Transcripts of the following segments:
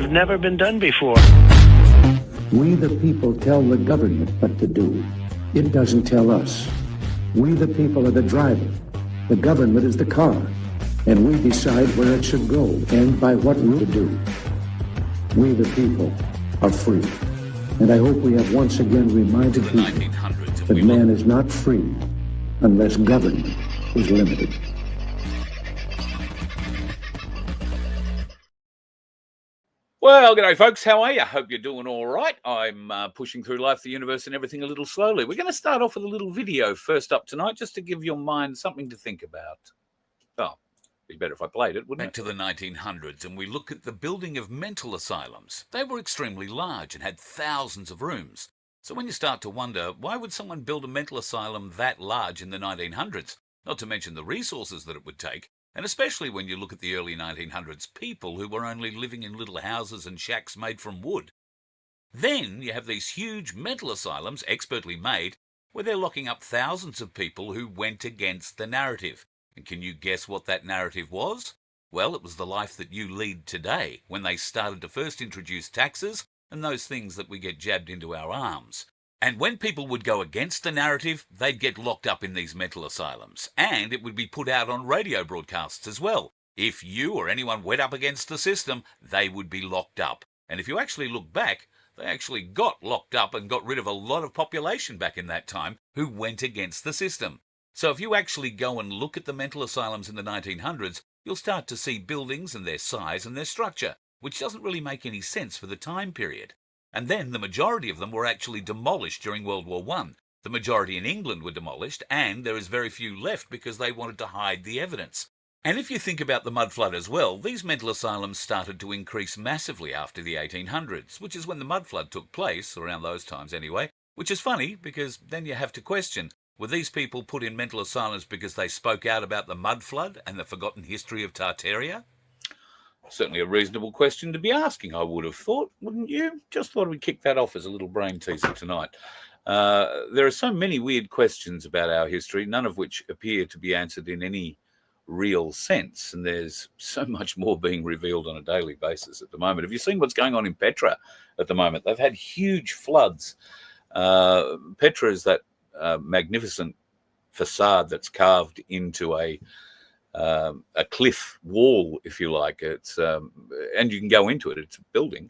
have never been done before. We the people tell the government what to do. It doesn't tell us. We the people are the driver. The government is the car. And we decide where it should go and by what route to do. We the people are free. And I hope we have once again reminded people that man is not free unless government is limited. Well, g'day folks, how are you? Hope you're doing all right. I'm pushing through life, the universe and everything a little slowly. We're going to start off with a little video first up tonight, just to give your mind something to think about. Oh, be better if I played it, wouldn't it? Back to the 1900s, and we look at the building of mental asylums. They were extremely large and had thousands of rooms. So when you start to wonder, why would someone build a mental asylum that large in the 1900s? Not to mention the resources that it would take. And especially when you look at the early 1900s people who were only living in little houses and shacks made from wood. Then you have these huge mental asylums, expertly made, where they're locking up thousands of people who went against the narrative. And can you guess what that narrative was? Well, it was the life that you lead today, when they started to first introduce taxes and those things that we get jabbed into our arms. And when people would go against the narrative, they'd get locked up in these mental asylums. And it would be put out on radio broadcasts as well. If you or anyone went up against the system, they would be locked up. And if you actually look back, they actually got locked up and got rid of a lot of population back in that time who went against the system. So if you actually go and look at the mental asylums in the 1900s, you'll start to see buildings and their size and their structure, which doesn't really make any sense for the time period. And then the majority of them were actually demolished during World War I. The majority in England were demolished, and there is very few left because they wanted to hide the evidence. And if you think about the mud flood as well, these mental asylums started to increase massively after the 1800s, which is when the mud flood took place, around those times anyway, which is funny because then you have to question, were these people put in mental asylums because they spoke out about the mud flood and the forgotten history of Tartaria? Certainly a reasonable question to be asking, I would have thought, wouldn't you? Just thought we'd kick that off as a little brain teaser tonight. There are so many weird questions about our history, none of which appear to be answered in any real sense. And there's so much more being revealed on a daily basis at the moment. Have you seen what's going on in Petra at the moment? They've had huge floods. Petra is that magnificent facade that's carved into a cliff wall, if you like. It's and you can go into it. It's a building.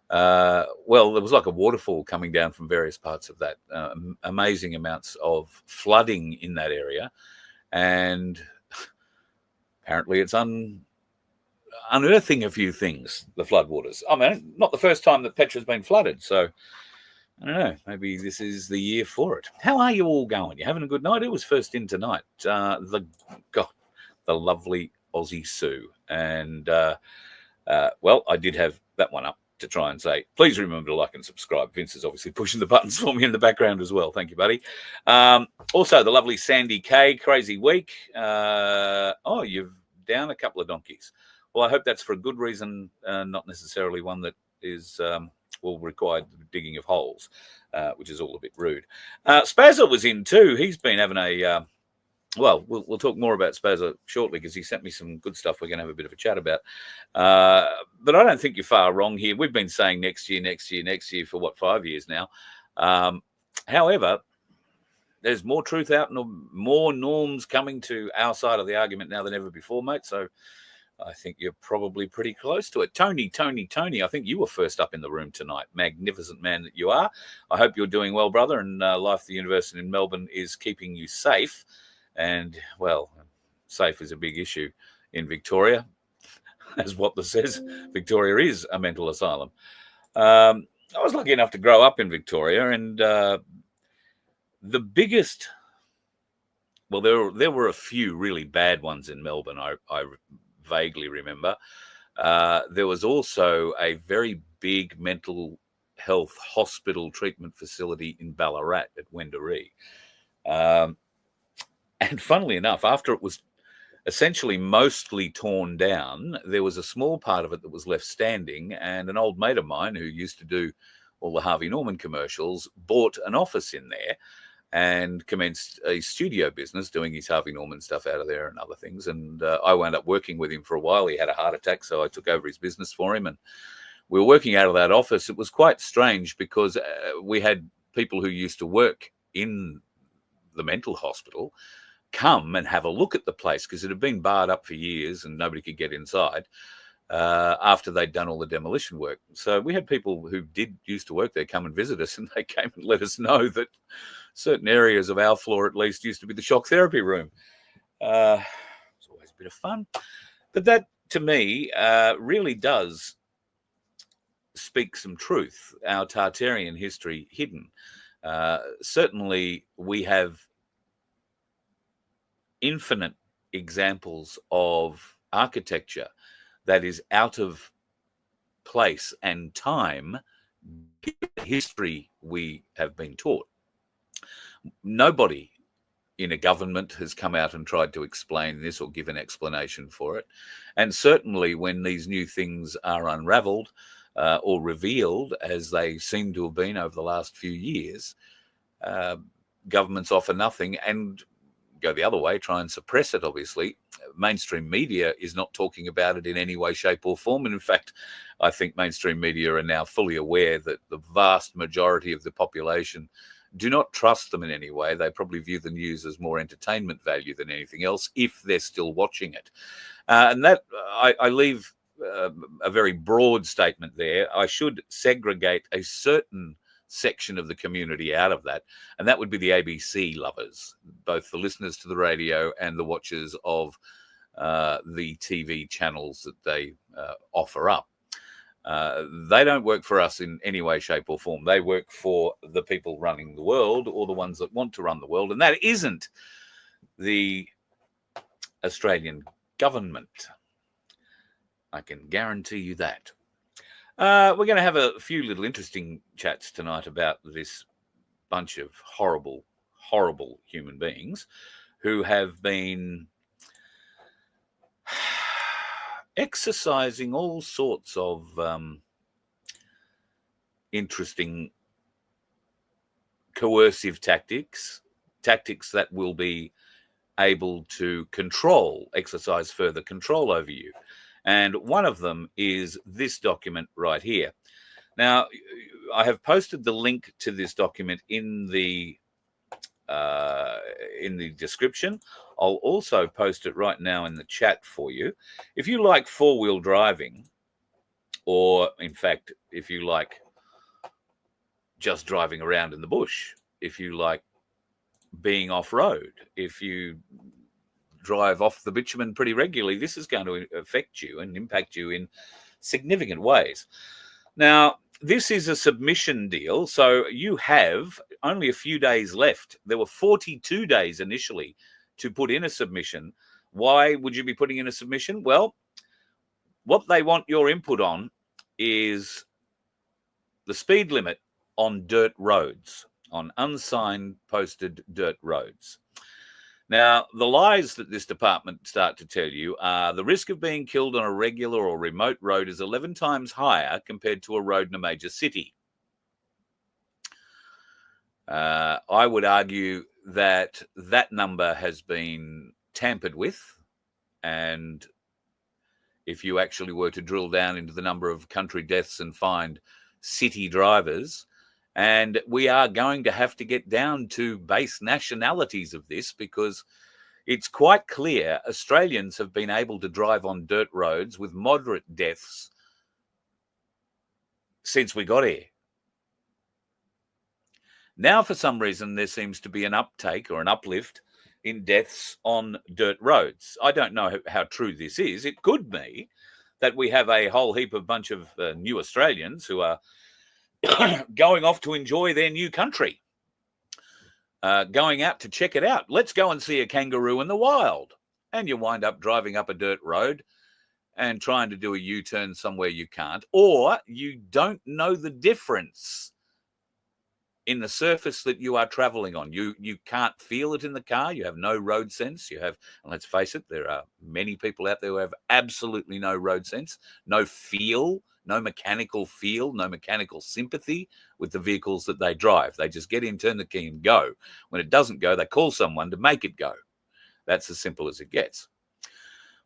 Well, there was like a waterfall coming down from various parts of that. Amazing amounts of flooding in that area, and apparently it's unearthing a few things. The floodwaters. I mean, not the first time that Petra's been flooded, so I don't know. Maybe this is the year for it. How are you all going? You having a good night? It was first in tonight. The lovely Aussie Sue. And, well, I did have that one up to try and say, please remember to like and subscribe. Vince is obviously pushing the buttons for me in the background as well. Thank you, buddy. Also, the lovely Sandy K, crazy week. Oh, you've down a couple of donkeys. Well, I hope that's for a good reason, not necessarily one that is will require the digging of holes, which is all a bit rude. Spazza was in too. He's been having a... Well, we'll talk more about Spazza shortly because he sent me some good stuff we're going to have a bit of a chat about. But I don't think you're far wrong here. We've been saying next year for, 5 years now. However, there's more truth out and more norms coming to our side of the argument now than ever before, mate. So I think you're probably pretty close to it. Tony, I think you were first up in the room tonight. Magnificent man that you are. I hope you're doing well, brother, and life, the university in Melbourne is keeping you safe. And, well, safe is a big issue in Victoria, as what this says. Victoria is a mental asylum. I was lucky enough to grow up in Victoria, and the biggest... Well, there were a few really bad ones in Melbourne, I vaguely remember. There was also a very big mental health hospital treatment facility in Ballarat at Wendouree. And funnily enough, after it was essentially mostly torn down, there was a small part of it that was left standing, and an old mate of mine who used to do all the Harvey Norman commercials bought an office in there and commenced a studio business doing his Harvey Norman stuff out of there and other things. And I wound up working with him for a while. He had a heart attack, so I took over his business for him, and we were working out of that office. It was quite strange because we had people who used to work in the mental hospital come and have a look at the place because it had been barred up for years and nobody could get inside after they'd done all the demolition work. So we had people who used to work there come and visit us, and they came and let us know that certain areas of our floor at least used to be the shock therapy room. It's always a bit of fun. But that, to me, really does speak some truth, our Tartarian history hidden. Certainly, we have infinite examples of architecture that is out of place and time, given the history we have been taught. Nobody in a government has come out and tried to explain this or give an explanation for it. And certainly when these new things are unraveled or revealed, as they seem to have been over the last few years, governments offer nothing and go the other way, try and suppress it, obviously. Mainstream media is not talking about it in any way, shape or form. And in fact, I think mainstream media are now fully aware that the vast majority of the population do not trust them in any way. They probably view the news as more entertainment value than anything else, if they're still watching it. And that I leave a very broad statement there. I should segregate a certain section of the community out of that, and that would be the ABC lovers, both the listeners to the radio and the watchers of the TV channels that they offer up. They don't work for us in any way, shape or form. They work for the people running the world, or the ones that want to run the world, and that isn't the Australian government. I can guarantee you that. We're going to have a few little interesting chats tonight about this bunch of horrible, horrible human beings who have been exercising all sorts of interesting coercive tactics that will be able to exercise further control over you. And one of them is this document right here. Now, I have posted the link to this document in the description. I'll also post it right now in the chat for you. If you like four-wheel driving, or in fact, if you like just driving around in the bush, if you like being off-road, if you drive off the bitumen pretty regularly, this is going to affect you and impact you in significant ways. Now, this is a submission deal, so you have only a few days left. There were 42 days initially to put in a submission. Why would you be putting in a submission? Well, what they want your input on is the speed limit on dirt roads, on unsigned posted dirt roads. Now, the lies that this department start to tell you are the risk of being killed on a regular or remote road is 11 times higher compared to a road in a major city. I would argue that that number has been tampered with, and if you actually were to drill down into the number of country deaths and find city drivers, and we are going to have to get down to base nationalities of this, because it's quite clear Australians have been able to drive on dirt roads with moderate deaths since we got here. Now, for some reason, there seems to be an uptake or an uplift in deaths on dirt roads. I don't know how true this is. It could be that we have a whole heap of bunch of new Australians who are going off to enjoy their new country, going out to check it out. Let's go and see a kangaroo in the wild. And you wind up driving up a dirt road and trying to do a U-turn somewhere you can't, or you don't know the difference in the surface that you are traveling on. You can't feel it in the car. You have no road sense. You have, and let's face it, there are many people out there who have absolutely no road sense, no feel, no mechanical feel, no mechanical sympathy with the vehicles that they drive. They just get in, turn the key and go. When it doesn't go, they call someone to make it go. That's as simple as it gets.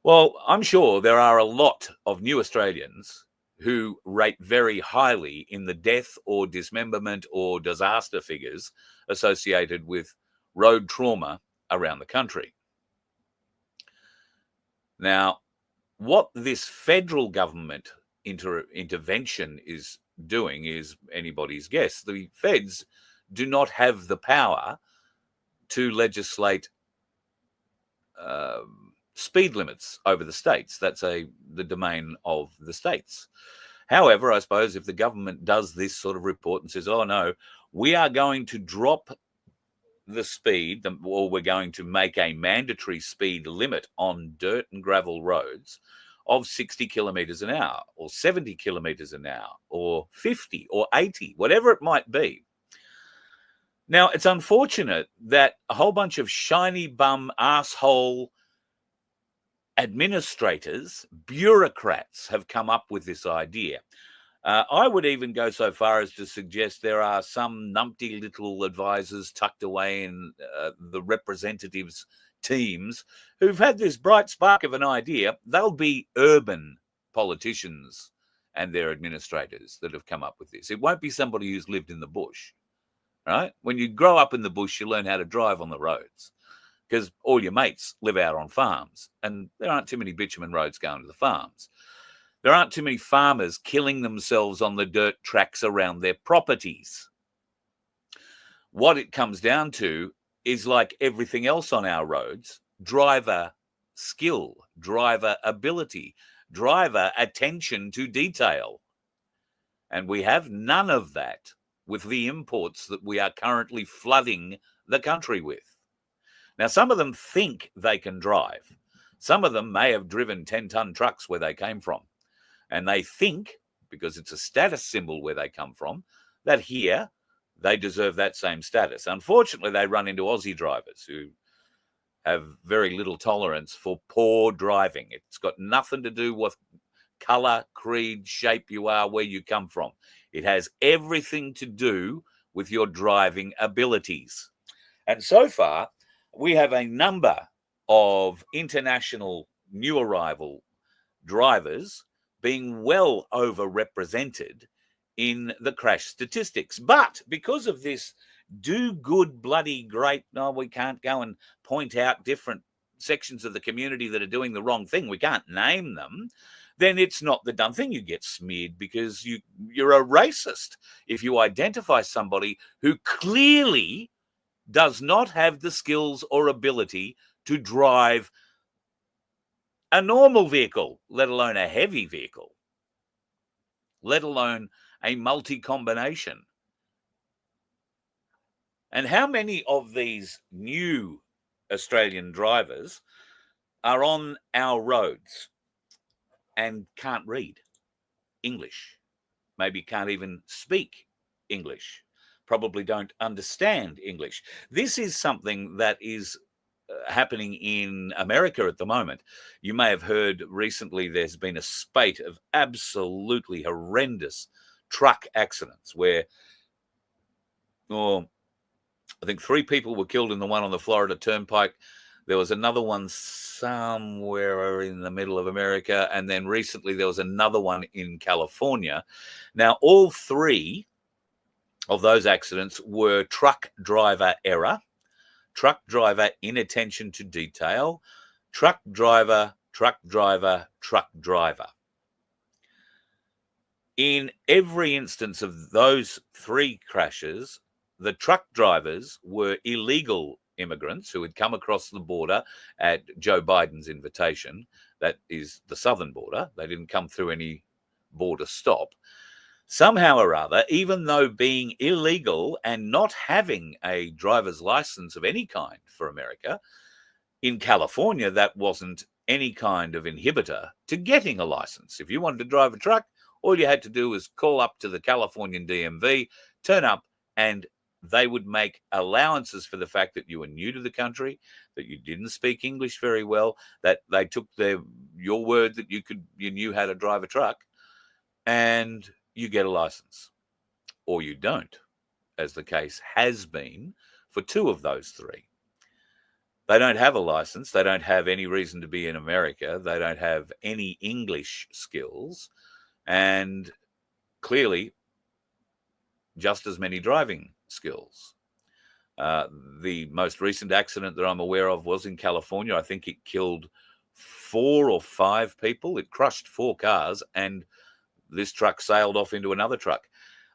Well, I'm sure there are a lot of new Australians who rate very highly in the death or dismemberment or disaster figures associated with road trauma around the country. Now, what this federal government intervention is doing is anybody's guess. The feds do not have the power to legislate speed limits over the states. That's the domain of the states. However, I suppose if the government does this sort of report and says, oh no, we are going to drop the speed, or we're going to make a mandatory speed limit on dirt and gravel roads of 60 kilometres an hour or 70 kilometres an hour or 50 or 80, whatever it might be. Now, it's unfortunate that a whole bunch of shiny bum asshole administrators, bureaucrats have come up with this idea. I would even go so far as to suggest there are some numpty little advisors tucked away in the representatives' teams who've had this bright spark of an idea. They'll be urban politicians and their administrators that have come up with this. It won't be somebody who's lived in the bush, right? When you grow up in the bush, you learn how to drive on the roads because all your mates live out on farms and there aren't too many bitumen roads going to the farms. There aren't too many farmers killing themselves on the dirt tracks around their properties. What it comes down to is, like everything else on our roads, driver skill, driver ability, driver attention to detail. And we have none of that with the imports that we are currently flooding the country with. Now, some of them think they can drive. Some of them may have driven 10-ton trucks where they came from. And they think, because it's a status symbol where they come from, that here they deserve that same status. Unfortunately, they run into Aussie drivers who have very little tolerance for poor driving. It's got nothing to do with colour, creed, shape you are, where you come from. It has everything to do with your driving abilities. And so far, we have a number of international new arrival drivers being well overrepresented in the crash statistics. But because of this do good, bloody great, no, we can't go and point out different sections of the community that are doing the wrong thing, we can't name them, then it's not the done thing. You get smeared because you're a racist if you identify somebody who clearly does not have the skills or ability to drive a normal vehicle, let alone a heavy vehicle, let alone a multi-combination. And how many of these new Australian drivers are on our roads and can't read English, maybe can't even speak English, probably don't understand English? This is something that is happening in America at the moment. You may have heard recently there's been a spate of absolutely horrendous truck accidents where, I think 3 people were killed in the one on the Florida Turnpike. There was another one somewhere in the middle of America. And then recently there was another one in California. Now, all 3 of those accidents were truck driver error, truck driver inattention to detail, truck driver, truck driver, truck driver. In every instance of those 3 crashes, the truck drivers were illegal immigrants who had come across the border at Joe Biden's invitation. That is the southern border. They didn't come through any border stop. Somehow or other, even though being illegal and not having a driver's license of any kind for America, in California, that wasn't any kind of inhibitor to getting a license. If you wanted to drive a truck, all you had to do was call up to the Californian DMV, turn up, and they would make allowances for the fact that you were new to the country, that you didn't speak English very well, that they took your word that you knew how to drive a truck, and you get a license. Or you don't, as the case has been for 2 of those 3. They don't have a license. They don't have any reason to be in America. They don't have any English skills. and clearly just as many driving skills. The most recent accident that I'm aware of was in California. I think it killed 4 or 5 people. It crushed 4 cars, and this truck sailed off into another truck.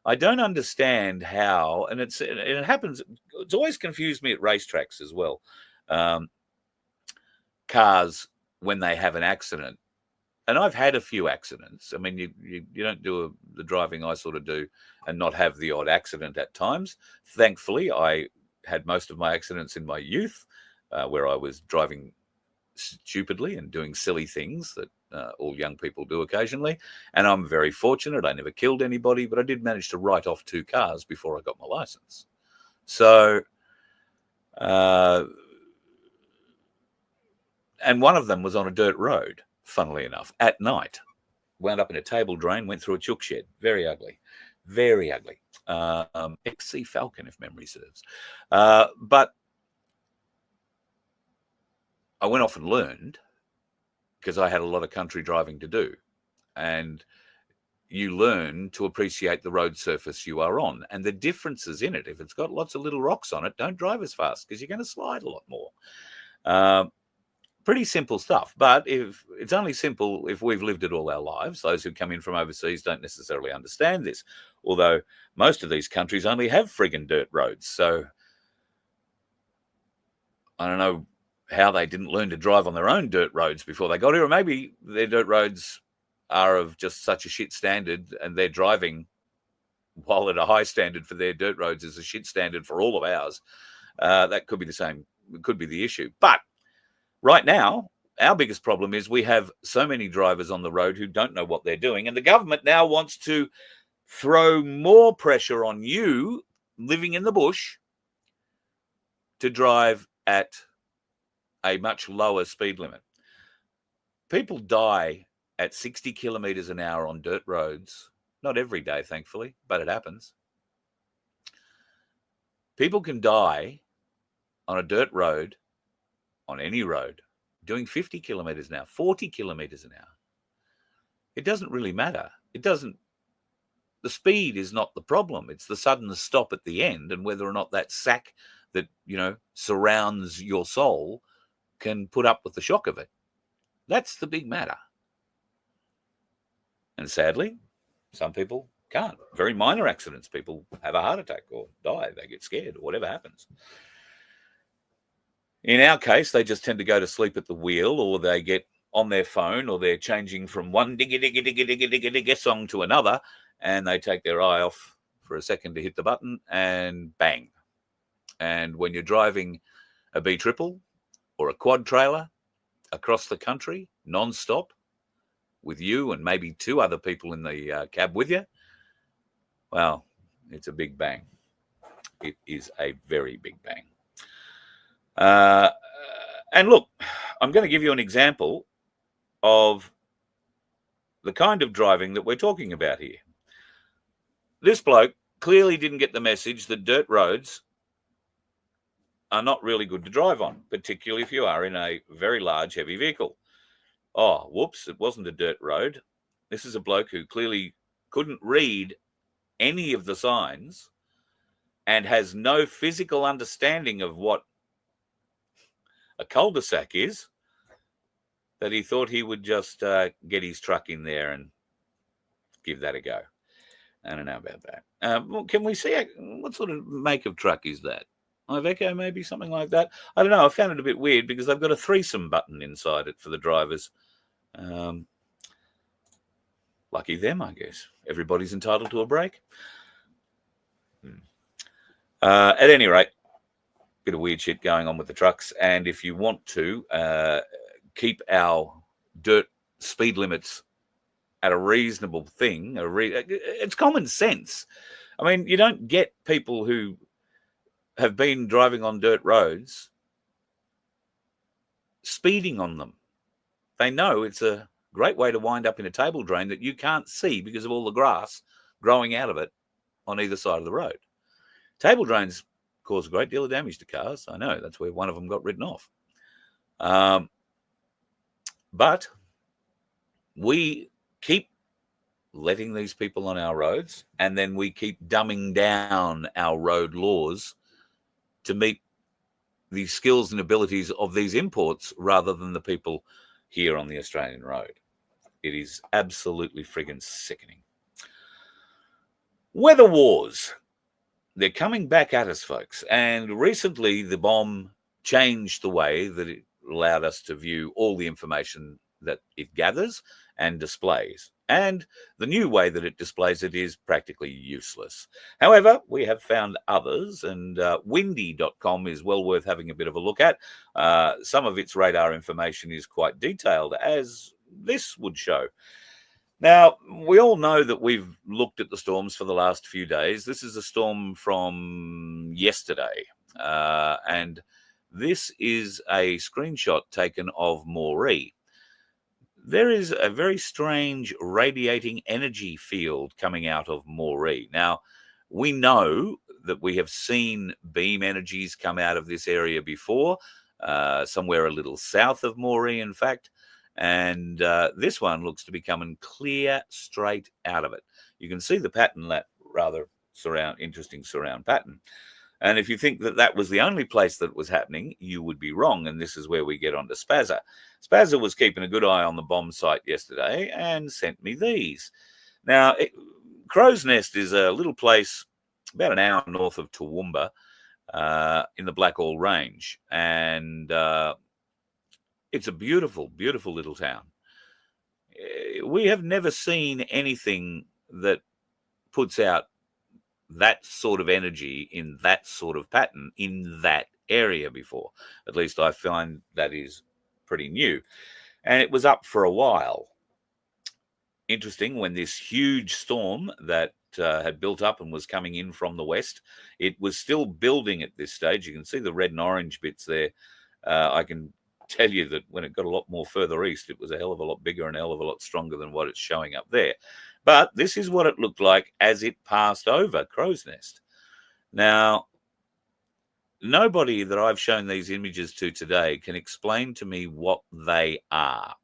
I don't understand how, and it happens. It's always confused me at racetracks as well. Cars, when they have an accident, and I've had a few accidents. I mean, you don't do the driving I sort of do and not have the odd accident at times. Thankfully, I had most of my accidents in my youth, where I was driving stupidly and doing silly things that all young people do occasionally. And I'm very fortunate. I never killed anybody, but I did manage to write off 2 cars before I got my license. So, and one of them was on a dirt road, funnily enough, at night. Wound up in a table drain, went through a chook shed. Very ugly. Very ugly. XC Falcon, if memory serves. But I went off and learned, because I had a lot of country driving to do. And you learn to appreciate the road surface you are on and the differences in it. If it's got lots of little rocks on it, don't drive as fast because you're going to slide a lot more. Pretty simple stuff, but if it's only simple if we've lived it all our lives. Those who come in from overseas don't necessarily understand this, although most of these countries only have friggin' dirt roads. So I don't know how they didn't learn to drive on their own dirt roads before they got here, or maybe their dirt roads are of just such a shit standard and they're driving while at a high standard for their dirt roads is a shit standard for all of ours. That could be the same, could be the issue. But right now, our biggest problem is we have so many drivers on the road who don't know what they're doing, and the government now wants to throw more pressure on you living in the bush to drive at a much lower speed limit. People die at 60 kilometers an hour on dirt roads. Not every day, thankfully, but it happens. People can die on a dirt road, on any road, doing 50 kilometers an hour, 40 kilometers an hour. It doesn't really matter. The speed is not the problem. It's the sudden stop at the end and whether or not that sack that, surrounds your soul can put up with the shock of it. That's the big matter. And sadly, some people can't. Very minor accidents, people have a heart attack or die. They get scared or whatever happens. In our case, they just tend to go to sleep at the wheel, or they get on their phone, or they're changing from one diggy song to another, and they take their eye off for a second to hit the button, and bang. And when you're driving a B-triple or a quad trailer across the country, non-stop, with you and maybe 2 other people in the cab with you, well, it's a big bang. It is a very big bang. And look, I'm going to give you an example of the kind of driving that we're talking about here. This bloke clearly didn't get the message that dirt roads are not really good to drive on, particularly if you are in a very large, heavy vehicle. Oh, whoops, it wasn't a dirt road. This is a bloke who clearly couldn't read any of the signs and has no physical understanding of what a cul-de-sac is, that he thought he would just get his truck in there and give that a go. I don't know about that. Well, can we see what sort of make of truck is that? Iveco, maybe something like that. I don't know. I found it a bit weird because they've got a threesome button inside it for the drivers. Lucky them, I guess. Everybody's entitled to a break. At any rate, bit of weird shit going on with the trucks. And if you want to keep our dirt speed limits at a reasonable thing, it's common sense. I mean, you don't get people who have been driving on dirt roads speeding on them. They know it's a great way to wind up in a table drain that you can't see because of all the grass growing out of it on either side of the road. Table drains cause a great deal of damage to cars. I know, that's where one of them got written off. But we keep letting these people on our roads, and then we keep dumbing down our road laws to meet the skills and abilities of these imports rather than the people here on the Australian road. It is absolutely friggin' sickening. Weather wars. They're coming back at us, folks. And recently, the bomb changed the way that it allowed us to view all the information that it gathers and displays. And the new way that it displays it is practically useless. However, we have found others, and windy.com is well worth having a bit of a look at. Some of its radar information is quite detailed, as this would show. Now, we all know that we've looked at the storms for the last few days. This is a storm from yesterday, and this is a screenshot taken of Moree. There is a very strange radiating energy field coming out of Moree. Now, we know that we have seen beam energies come out of this area before, somewhere a little south of Moree, in fact. And this one looks to be coming clear straight out of it. You can see the pattern, that rather interesting surround pattern. And if you think that that was the only place that was happening, you would be wrong. And this is where we get onto Spazza. Spazza was keeping a good eye on the bomb site yesterday and sent me these. Now, Crow's Nest is a little place about an hour north of Toowoomba in the Blackall Range. And it's a beautiful, beautiful little town. We have never seen anything that puts out that sort of energy in that sort of pattern in that area before. At least I find that is pretty new. And it was up for a while. Interesting, when this huge storm that had built up and was coming in from the west, it was still building at this stage. You can see the red and orange bits there. I can tell you that when it got a lot more further east, it was a hell of a lot bigger and a hell of a lot stronger than what it's showing up there. But this is what it looked like as it passed over Crow's Nest. Now, nobody that I've shown these images to today can explain to me what they are.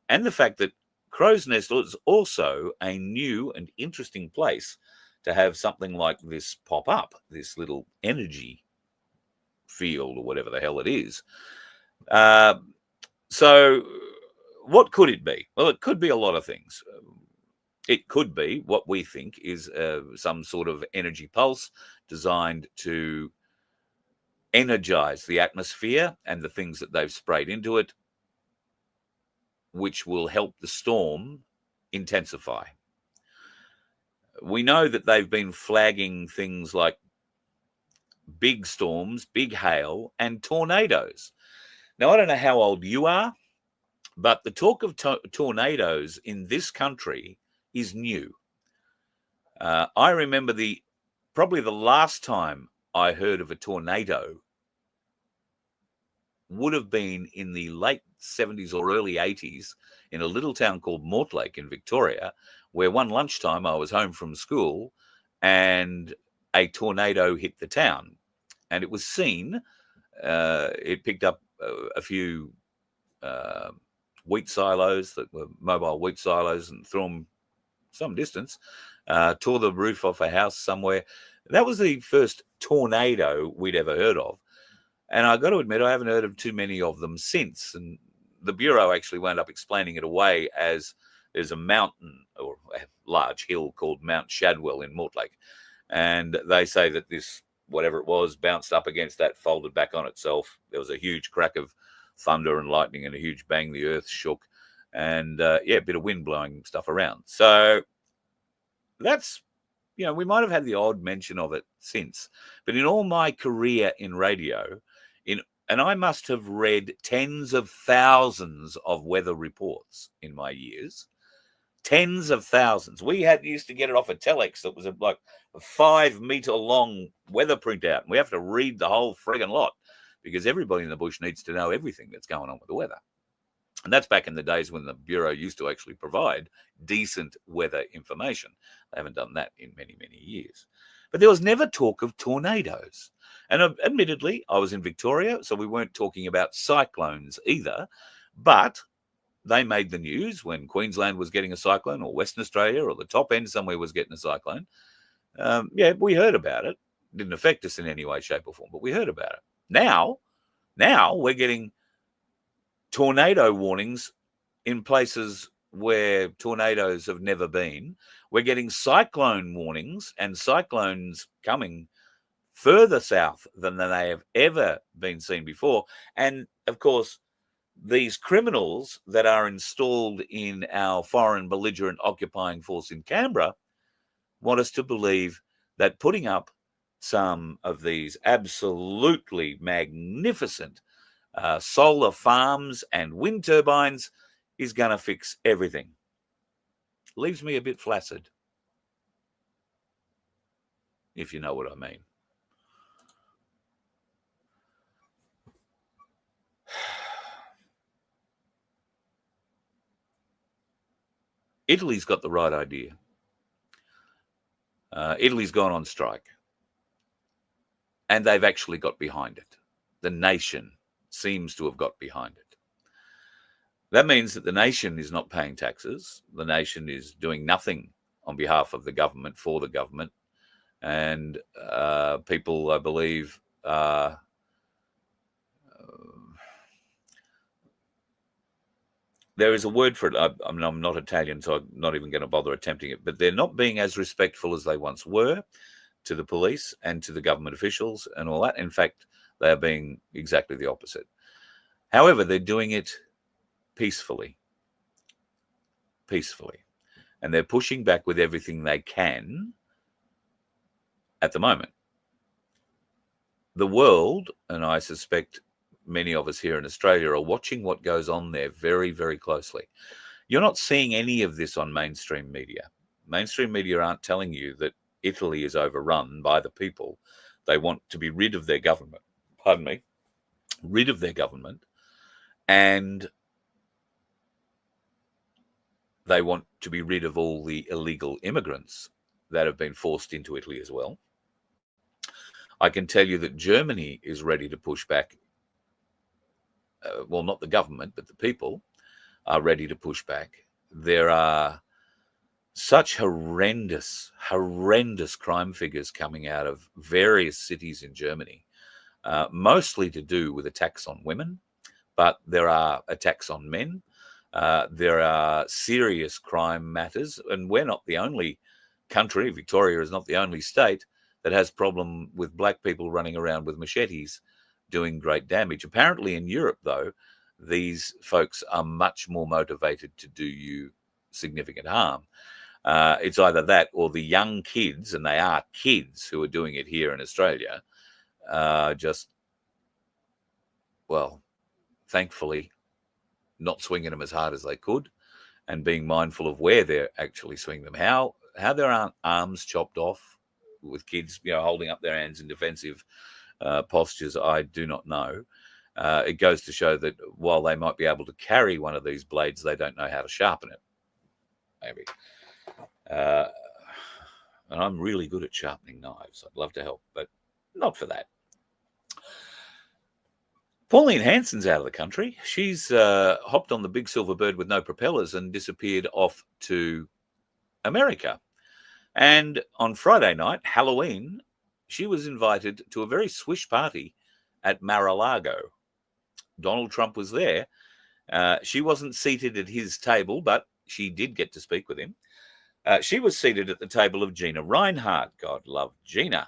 And the fact that Crow's Nest is also a new and interesting place to have something like this pop up, this little energy field or whatever the hell it is. So what could it be? Well, it could be a lot of things. It could be what we think is some sort of energy pulse designed to energize the atmosphere and the things that they've sprayed into it, which will help the storm intensify. We know that they've been flagging things like big storms, big hail, and tornadoes. Now, I don't know how old you are, but the talk of tornadoes in this country is new. I remember probably the last time I heard of a tornado would have been in the late 70s or early 80s in a little town called Mortlake in Victoria, where one lunchtime I was home from school and a tornado hit the town. And it was seen, it picked up a few wheat silos that were mobile wheat silos and threw them some distance, tore the roof off a house somewhere. That was the first tornado we'd ever heard of. And I got to admit, I haven't heard of too many of them since. And the Bureau actually wound up explaining it away as there's a mountain or a large hill called Mount Shadwell in Mortlake. And they say that this, whatever it was, bounced up against that, folded back on itself. There was a huge crack of thunder and lightning and a huge bang. The earth shook. And, a bit of wind blowing stuff around. So that's, we might have had the odd mention of it since. But in all my career in radio, and I must have read tens of thousands of weather reports in my years. Tens of thousands. We used to get it off a telex that was like a 5-meter long weather printout. And we have to read the whole friggin' lot because everybody in the bush needs to know everything that's going on with the weather. And that's back in the days when the Bureau used to actually provide decent weather information. They haven't done that in many, many years. But there was never talk of tornadoes. And admittedly, I was in Victoria, so we weren't talking about cyclones either. But they made the news when Queensland was getting a cyclone, or Western Australia, or the top end somewhere was getting a cyclone. Yeah, we heard about it. Didn't affect us in any way, shape, or form, but we heard about it. Now we're getting tornado warnings in places where tornadoes have never been. We're getting cyclone warnings and cyclones coming further south than they have ever been seen before. And of course, these criminals that are installed in our foreign belligerent occupying force in Canberra want us to believe that putting up some of these absolutely magnificent solar farms and wind turbines is going to fix everything. Leaves me a bit flaccid, if you know what I mean. Italy's got the right idea. Italy's gone on strike, and they've actually got behind it. The nation seems to have got behind it. That means that the nation is not paying taxes. The nation is doing nothing on behalf of the government, for the government. And people, I believe, there is a word for it. I'm not Italian, so I'm not even going to bother attempting it. But they're not being as respectful as they once were to the police and to the government officials and all that. In fact, they are being exactly the opposite. However, they're doing it peacefully. And they're pushing back with everything they can at the moment. The world, and I suspect many of us here in Australia, are watching what goes on there very, very closely. You're not seeing any of this on mainstream media. Mainstream media aren't telling you that Italy is overrun by the people. They want to be rid of their government. Rid of their government. And they want to be rid of all the illegal immigrants that have been forced into Italy as well. I can tell you that Germany is ready to push back. Well, not the government, but the people are ready to push back. There are such horrendous crime figures coming out of various cities in Germany, mostly to do with attacks on women, but there are attacks on men. There are serious crime matters, and we're not the only country. Victoria is not the only state that has problem with black people running around with machetes doing great damage. Apparently in Europe, though, these folks are much more motivated to do you significant harm. It's either that or the young kids, and they are kids who are doing it here in Australia, just, well, thankfully, not swinging them as hard as they could and being mindful of where they're actually swinging them. How there aren't arms chopped off with kids, holding up their hands in defensive postures, I do not know. It goes to show that while they might be able to carry one of these blades, they don't know how to sharpen it. Maybe. And I'm really good at sharpening knives. I'd love to help, but not for that. Pauline Hanson's out of the country. She's hopped on the big silver bird with no propellers and disappeared off to America. And on Friday night, Halloween, she was invited to a very swish party at Mar-a-Lago. Donald Trump was there. She wasn't seated at his table, but she did get to speak with him. She was seated at the table of Gina Rinehart. God love Gina.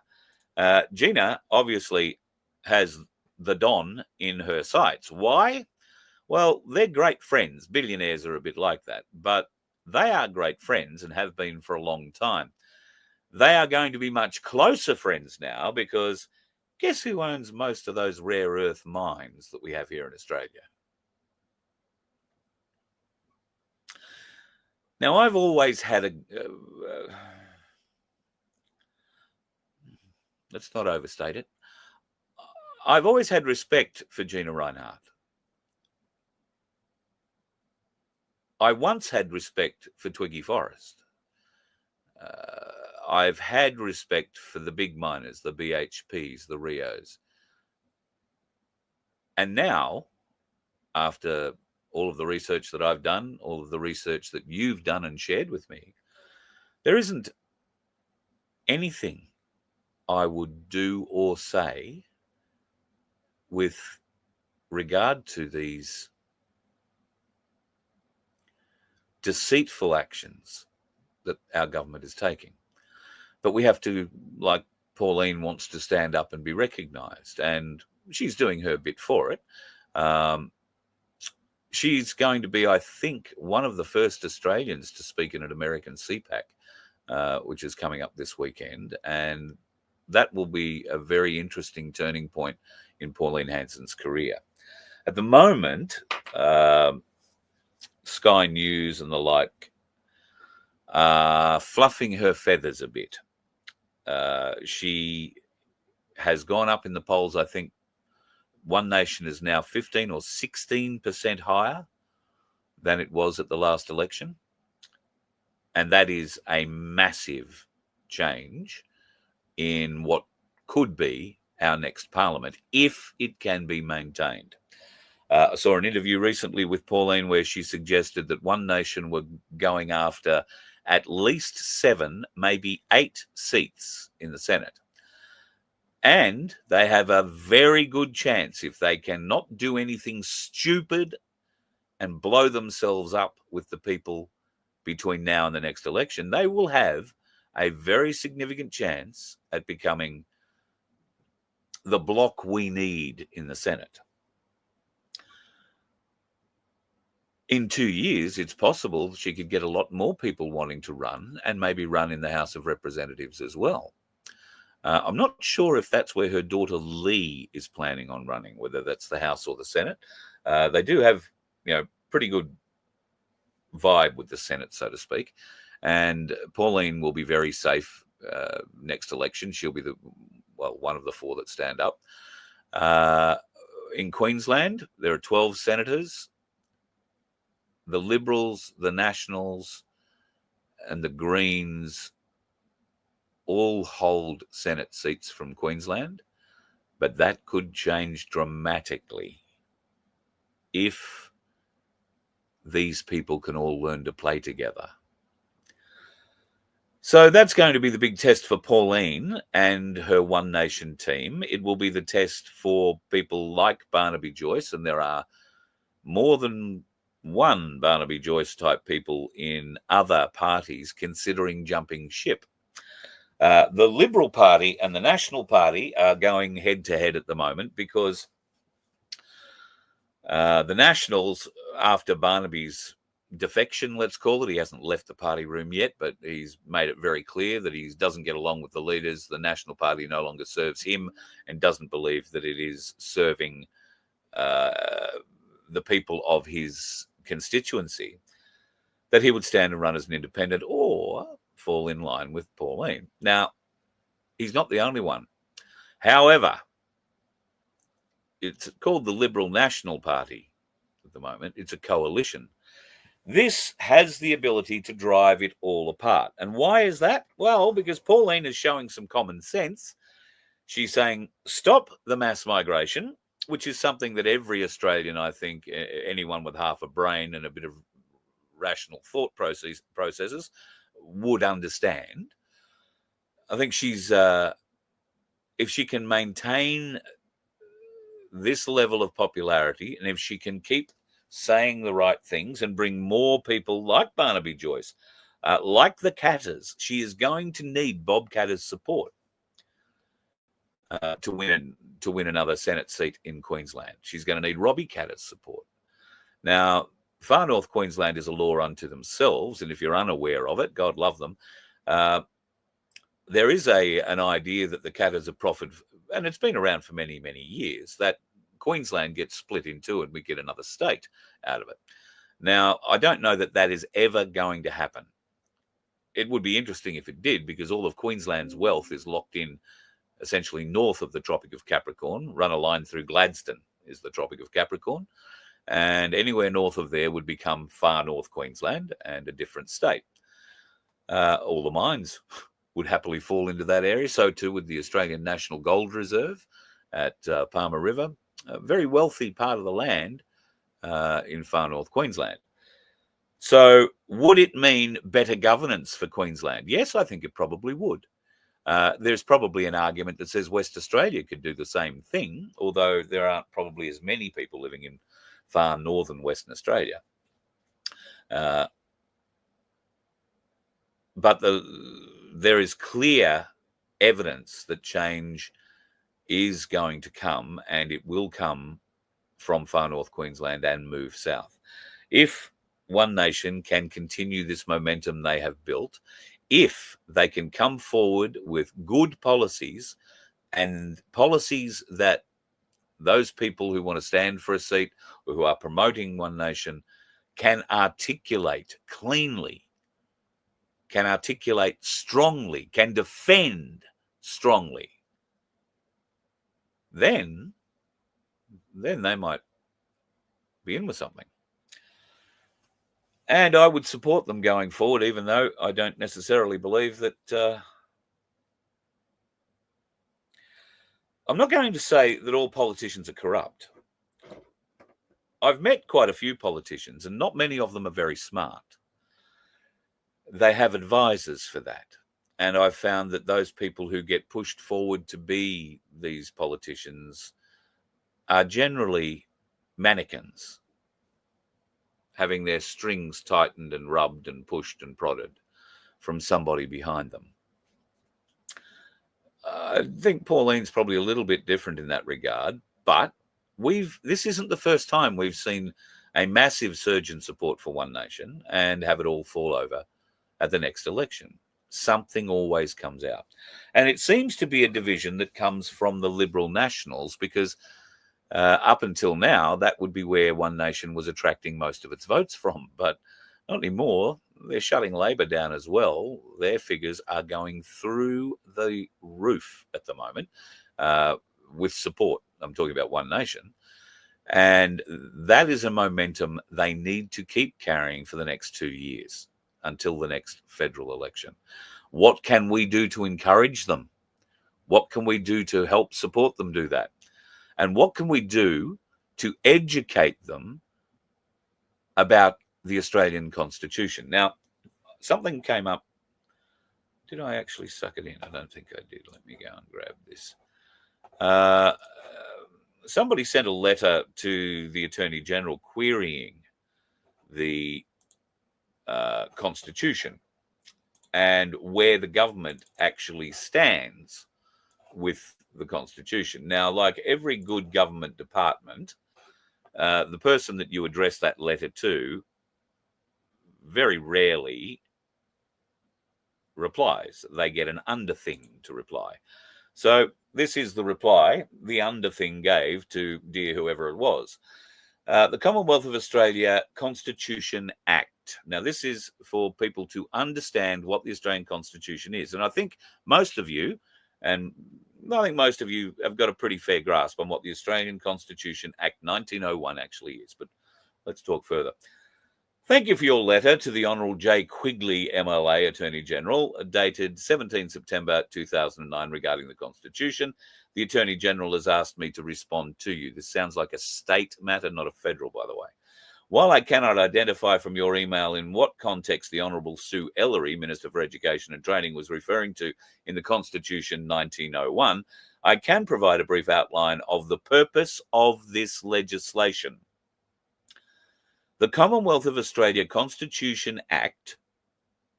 Gina obviously has the Don in her sights. Why? Well, they're great friends. Billionaires are a bit like that, but they are great friends and have been for a long time. They are going to be much closer friends now because guess who owns most of those rare earth mines that we have here in Australia? Now, I've always had let's not overstate it. I've always had respect for Gina Rinehart. I once had respect for Twiggy Forrest. I've had respect for the big miners, the BHPs, the Rios. And now, after all of the research that I've done, all of the research that you've done and shared with me, there isn't anything I would do or say with regard to these deceitful actions that our government is taking. But we have to, like Pauline wants to stand up and be recognised, and she's doing her bit for it. She's going to be, I think, one of the first Australians to speak in an American CPAC, which is coming up this weekend, and that will be a very interesting turning point in Pauline Hanson's career. At the moment, Sky News and the like are fluffing her feathers a bit. She has gone up in the polls. I think One Nation is now 15 or 16% higher than it was at the last election. And that is a massive change in what could be our next parliament, if it can be maintained. I saw an interview recently with Pauline where she suggested that One Nation were going after at least 7, maybe 8 seats in the Senate. And they have a very good chance, if they cannot do anything stupid and blow themselves up with the people between now and the next election, they will have a very significant chance at becoming the bloc we need in the Senate. In 2 years, it's possible she could get a lot more people wanting to run, and maybe run in the House of Representatives as well. I'm not sure if that's where her daughter Lee is planning on running, whether that's the House or the Senate. They do have, pretty good vibe with the Senate, so to speak. And Pauline will be very safe next election. She'll be one of the 4 that stand up. In Queensland, there are 12 senators. The Liberals, the Nationals, and the Greens all hold Senate seats from Queensland, but that could change dramatically if these people can all learn to play together. So that's going to be the big test for Pauline and her One Nation team. It will be the test for people like Barnaby Joyce, and there are more than one Barnaby Joyce type people in other parties considering jumping ship. The Liberal Party and the National Party are going head to head at the moment because the Nationals, after Barnaby's defection, let's call it, he hasn't left the party room yet, but he's made it very clear that he doesn't get along with the leaders. The National Party no longer serves him and doesn't believe that it is serving the people of his constituency, that he would stand and run as an independent or fall in line with Pauline. Now, he's not the only one. However, it's called the Liberal National Party at the moment. It's a coalition. This has the ability to drive it all apart. And why is that? Well, because Pauline is showing some common sense. She's saying, stop the mass migration, which is something that every Australian, I think, anyone with half a brain and a bit of rational thought processes would understand. I think she's, if she can maintain this level of popularity, and if she can keep saying the right things and bring more people like Barnaby Joyce, like the Katters, she is going to need Bob Katter's support to win another Senate seat in Queensland. She's going to need Robbie Katter's support. Now, Far North Queensland is a law unto themselves, and if you're unaware of it, God love them. There is an idea that the Katters are profit, and it's been around for many, many years, that Queensland gets split in two and we get another state out of it. Now, I don't know that that is ever going to happen. It would be interesting if it did, because all of Queensland's wealth is locked in essentially north of the Tropic of Capricorn. Run a line through Gladstone is the Tropic of Capricorn. And anywhere north of there would become Far North Queensland and a different state. All the mines would happily fall into that area. So too would the Australian National Gold Reserve at Palmer River. A very wealthy part of the land in far north Queensland. So would it mean better governance for Queensland? Yes, I think it probably would. There's probably an argument that says West Australia could do the same thing, although there aren't probably as many people living in far northern Western Australia. But there is clear evidence that change is going to come, and it will come from far north Queensland and move south. If One Nation can continue this momentum they have built, if they can come forward with good policies and policies that those people who want to stand for a seat or who are promoting One Nation can articulate cleanly, can articulate strongly, can defend strongly, then they might be in with something. And I would support them going forward, even though I don't necessarily believe that... I'm not going to say that all politicians are corrupt. I've met quite a few politicians, and not many of them are very smart. They have advisors for that. And I've found that those people who get pushed forward to be these politicians are generally mannequins, having their strings tightened and rubbed and pushed and prodded from somebody behind them. I think Pauline's probably a little bit different in that regard, but this isn't the first time we've seen a massive surge in support for One Nation and have it all fall over at the next election. Something always comes out. And it seems to be a division that comes from the Liberal Nationals, because up until now, that would be where One Nation was attracting most of its votes from. But not anymore. They're shutting Labor down as well. Their figures are going through the roof at the moment with support. I'm talking about One Nation. And that is a momentum they need to keep carrying for the next 2 years until the next federal election. What can we do to encourage them? What can we do to help support them do that? And what can we do to educate them about the Australian Constitution? Now, something came up. Did I actually suck it in? I don't think I did. Let me go and grab this. Somebody sent a letter to the Attorney General querying the Constitution and where the government actually stands with the Constitution. Now, like every good government department, the person that you address that letter to very rarely replies. They get an underthing to reply. So this is the reply the underthing gave to dear whoever it was. The Commonwealth of Australia Constitution Act. Now, this is for people to understand what the Australian Constitution is. And I think most of you, have got a pretty fair grasp on what the Australian Constitution Act 1901 actually is. But let's talk further. Thank you for your letter to the Honourable J. Quigley, MLA, Attorney General, dated 17 September 2009 regarding the Constitution. The Attorney General has asked me to respond to you. This sounds like a state matter, not a federal, by the way. While I cannot identify from your email in what context the Honourable Sue Ellery, Minister for Education and Training, was referring to in the Constitution 1901, I can provide a brief outline of the purpose of this legislation. The Commonwealth of Australia Constitution Act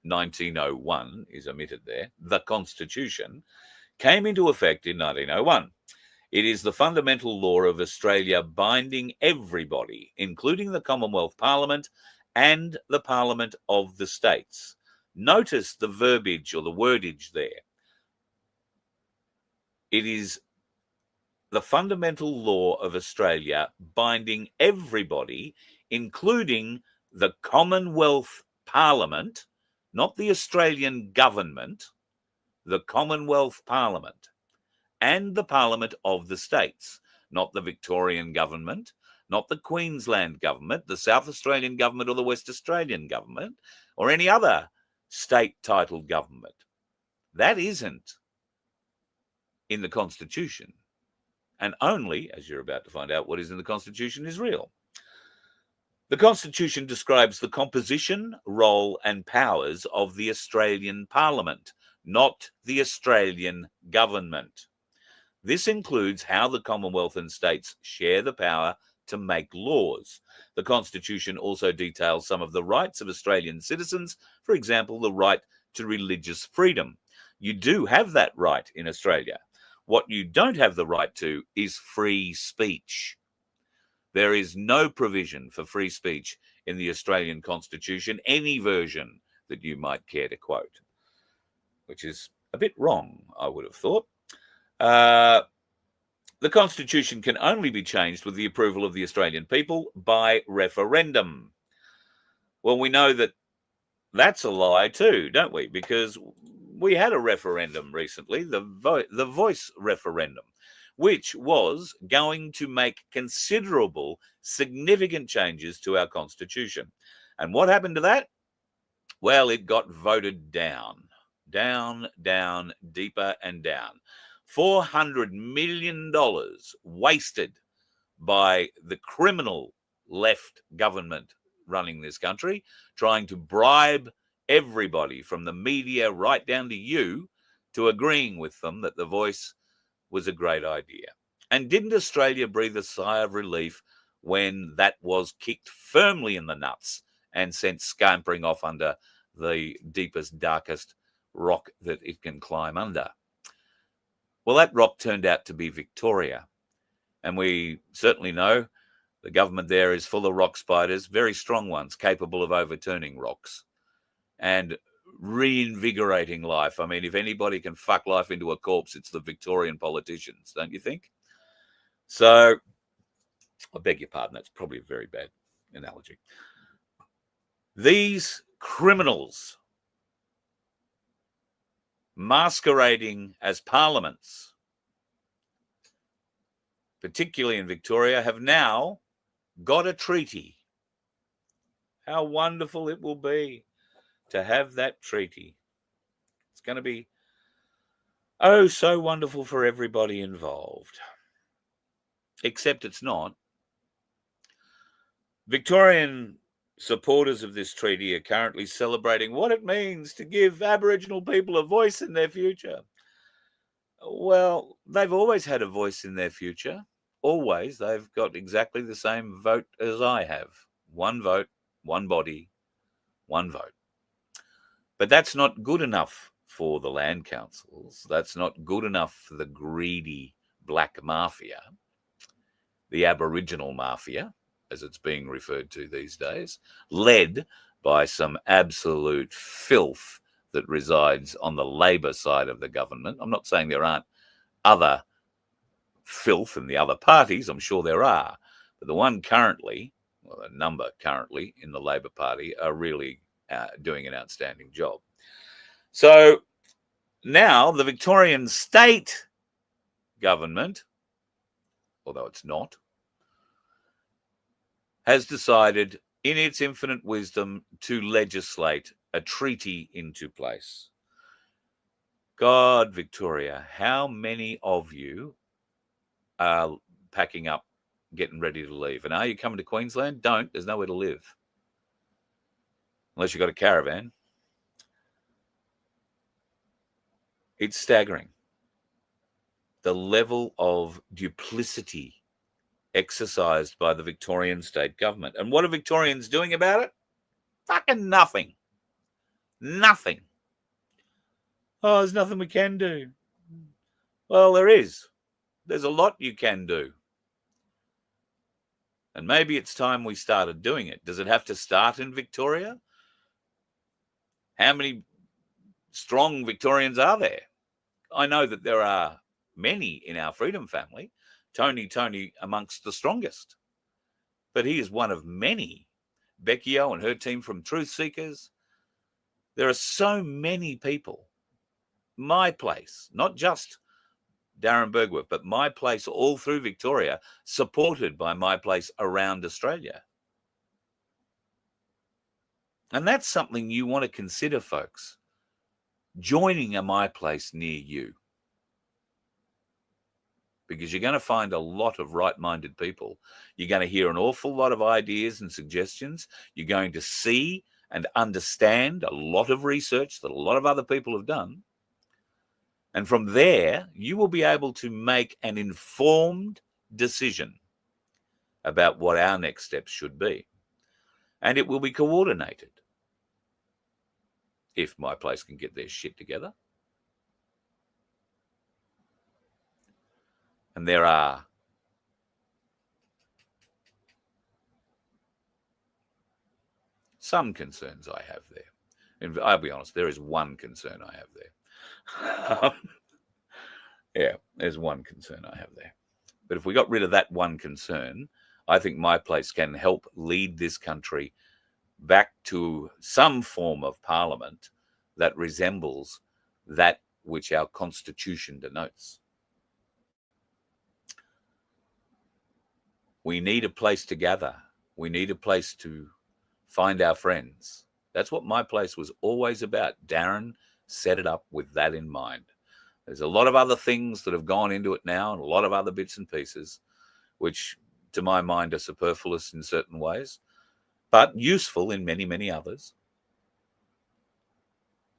1901 is omitted there. The Constitution came into effect in 1901. It is the fundamental law of Australia binding everybody, including the Commonwealth Parliament and the Parliament of the states. Notice the verbiage or the wordage there. It is the fundamental law of Australia binding everybody, including the Commonwealth Parliament, not the Australian government, the Commonwealth Parliament, and the Parliament of the states, not the Victorian government, not the Queensland government, the South Australian government, or the West Australian government, or any other state-titled government. That isn't in the Constitution. And only, as you're about to find out, what is in the Constitution is real. The Constitution describes the composition, role, and powers of the Australian Parliament, not the Australian government. This includes how the Commonwealth and states share the power to make laws. The Constitution also details some of the rights of Australian citizens, for example, the right to religious freedom. You do have that right in Australia. What you don't have the right to is free speech. There is no provision for free speech in the Australian Constitution, any version that you might care to quote, which is a bit wrong, I would have thought. The Constitution can only be changed with the approval of the Australian people by referendum. Well, we know that that's a lie too, don't we? Because we had a referendum recently, the voice referendum, which was going to make considerable, significant changes to our Constitution. And what happened to that? Well, it got voted down, deeper and down. $400 million wasted by the criminal left government running this country, trying to bribe everybody from the media right down to you to agreeing with them that the voice was a great idea. And didn't Australia breathe a sigh of relief when that was kicked firmly in the nuts and sent scampering off under the deepest, darkest rock that it can climb under? Well, that rock turned out to be Victoria. And we certainly know the government there is full of rock spiders, very strong ones, capable of overturning rocks and reinvigorating life. I mean, if anybody can fuck life into a corpse, it's the Victorian politicians, don't you think? So, I beg your pardon, that's probably a very bad analogy. These criminals masquerading as parliaments, particularly in Victoria, have now got a treaty. How wonderful it will be to have that treaty. It's going to be, oh, so wonderful for everybody involved. Except it's not. Victorian supporters of this treaty are currently celebrating what it means to give Aboriginal people a voice in their future. Well, they've always had a voice in their future. Always. They've got exactly the same vote as I have. One vote, one body, one vote. But that's not good enough for the land councils. That's not good enough for the greedy black mafia, the Aboriginal mafia, as it's being referred to these days, led by some absolute filth that resides on the Labor side of the government. I'm not saying there aren't other filth in the other parties. I'm sure there are. But the one currently, well, a number currently in the Labor Party are really doing an outstanding job. So now the Victorian state government, although it's not, has decided in its infinite wisdom to legislate a treaty into place. God, Victoria, how many of you are packing up, getting ready to leave? And are you coming to Queensland? Don't. There's nowhere to live. Unless you've got a caravan. It's staggering. The level of duplicity exercised by the Victorian state government. And what are Victorians doing about it? Fucking nothing. Nothing. Oh, there's nothing we can do. Well, there is. There's a lot you can do. And maybe it's time we started doing it. Does it have to start in Victoria? How many strong Victorians are there? I know that there are many in our Freedom family. Tony amongst the strongest. But he is one of many. Beckio and her team from Truth Seekers. There are so many people. My place, not just Darren Bergworth, but my place all through Victoria, supported by my place around Australia. And that's something you want to consider, folks. Joining a my place near you. because you're going to find a lot of right-minded people. You're going to hear an awful lot of ideas and suggestions. You're going to see and understand a lot of research that a lot of other people have done. And from there, you will be able to make an informed decision about what our next steps should be. And it will be coordinated if my place can get their shit together. And there are some concerns I have there. And I'll be honest, there is one concern I have there. Yeah, there's one concern I have there. But if we got rid of that one concern, I think my place can help lead this country back to some form of parliament that resembles that which our Constitution denotes. We need a place to gather. We need a place to find our friends. That's what my place was always about. Darren set it up with that in mind. There's a lot of other things that have gone into it now, and a lot of other bits and pieces, which to my mind are superfluous in certain ways, but useful in many, many others.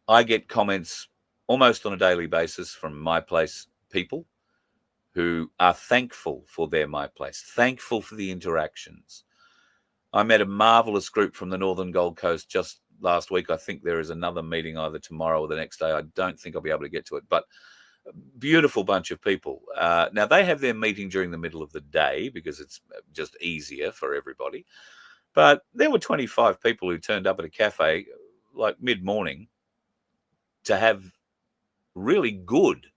I get comments almost on a daily basis from my place people who are thankful for their my place, thankful for the interactions. I met a marvelous group from the Northern Gold Coast just last week. I think there is another meeting either tomorrow or the next day. I don't think I'll be able to get to it, but beautiful bunch of people. Now, they have their meeting during the middle of the day because it's just easier for everybody. But there were 25 people who turned up at a cafe like mid-morning to have really good,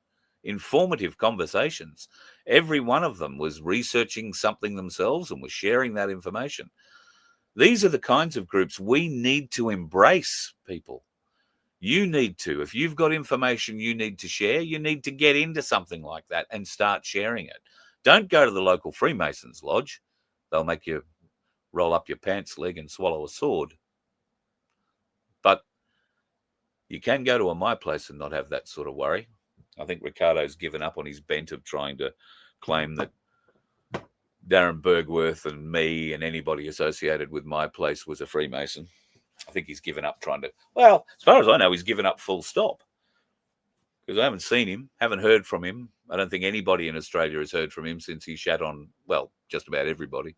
informative conversations. Every one of them was researching something themselves and was sharing that information. These are the kinds of groups we need to embrace, people. You need to. If you've got information you need to share, you need to get into something like that and start sharing it. Don't go to the local Freemasons Lodge. They'll make you roll up your pants leg and swallow a sword. But you can go to a my place and not have that sort of worry. I think Ricardo's given up on his bent of trying to claim that Darren Bergworth and me and anybody associated with my place was a Freemason. I think he's given up trying to, well, as far as I know, he's given up full stop. Because I haven't seen him, haven't heard from him. I don't think anybody in Australia has heard from him since he shat on, well, just about everybody.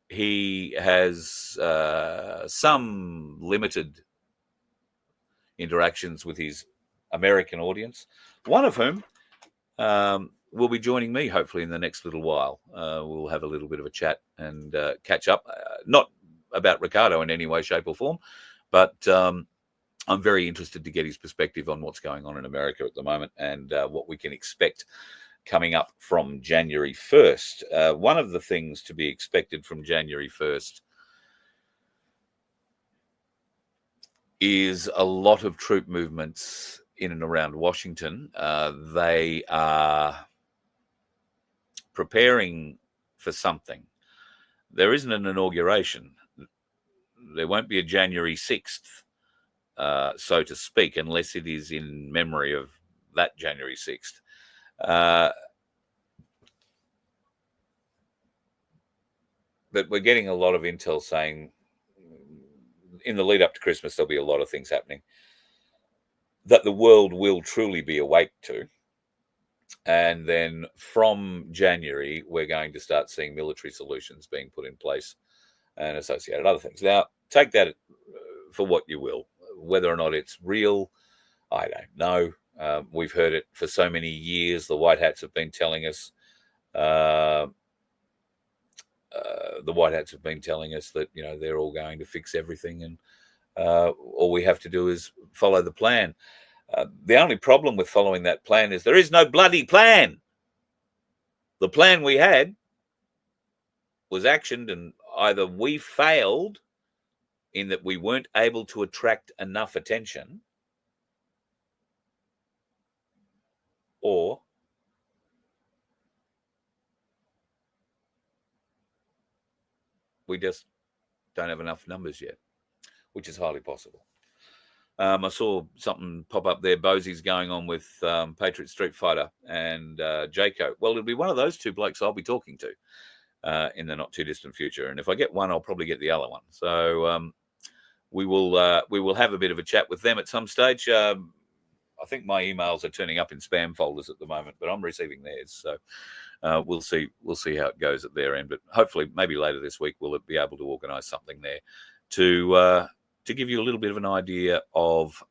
He has some limited interactions with his American audience, one of whom will be joining me hopefully in the next little while. We'll have a little bit of a chat and catch up, not about Ricardo in any way, shape or form, but I'm very interested to get his perspective on what's going on in America at the moment and what we can expect coming up from January 1st. One of the things to be expected from January 1st is a lot of troop movements in and around Washington. They are preparing for something. There isn't an inauguration. There won't be a January 6th, so to speak, unless it is in memory of that January 6th. But we're getting a lot of intel saying in the lead up to Christmas, there'll be a lot of things happening that the world will truly be awake to. And then from January, we're going to start seeing military solutions being put in place and associated other things. Now, take that for what you will. Whether or not it's real, I don't know. We've heard it for so many years. The White Hats have been telling us that, you know, they're all going to fix everything and all we have to do is follow the plan. The only problem with following that plan is there is no bloody plan. The plan we had was actioned, and either we failed in that we weren't able to attract enough attention, or we just don't have enough numbers yet, which is highly possible. I saw something pop up there. Bosey's going on with Patriot Street Fighter and Jayco. Well, it'll be one of those two blokes I'll be talking to in the not too distant future. And if I get one, I'll probably get the other one. So we will have a bit of a chat with them at some stage. I think my emails are turning up in spam folders at the moment, but I'm receiving theirs. So we'll see how it goes at their end. But hopefully, maybe later this week, we'll be able to organise something there to give you a little bit of an idea of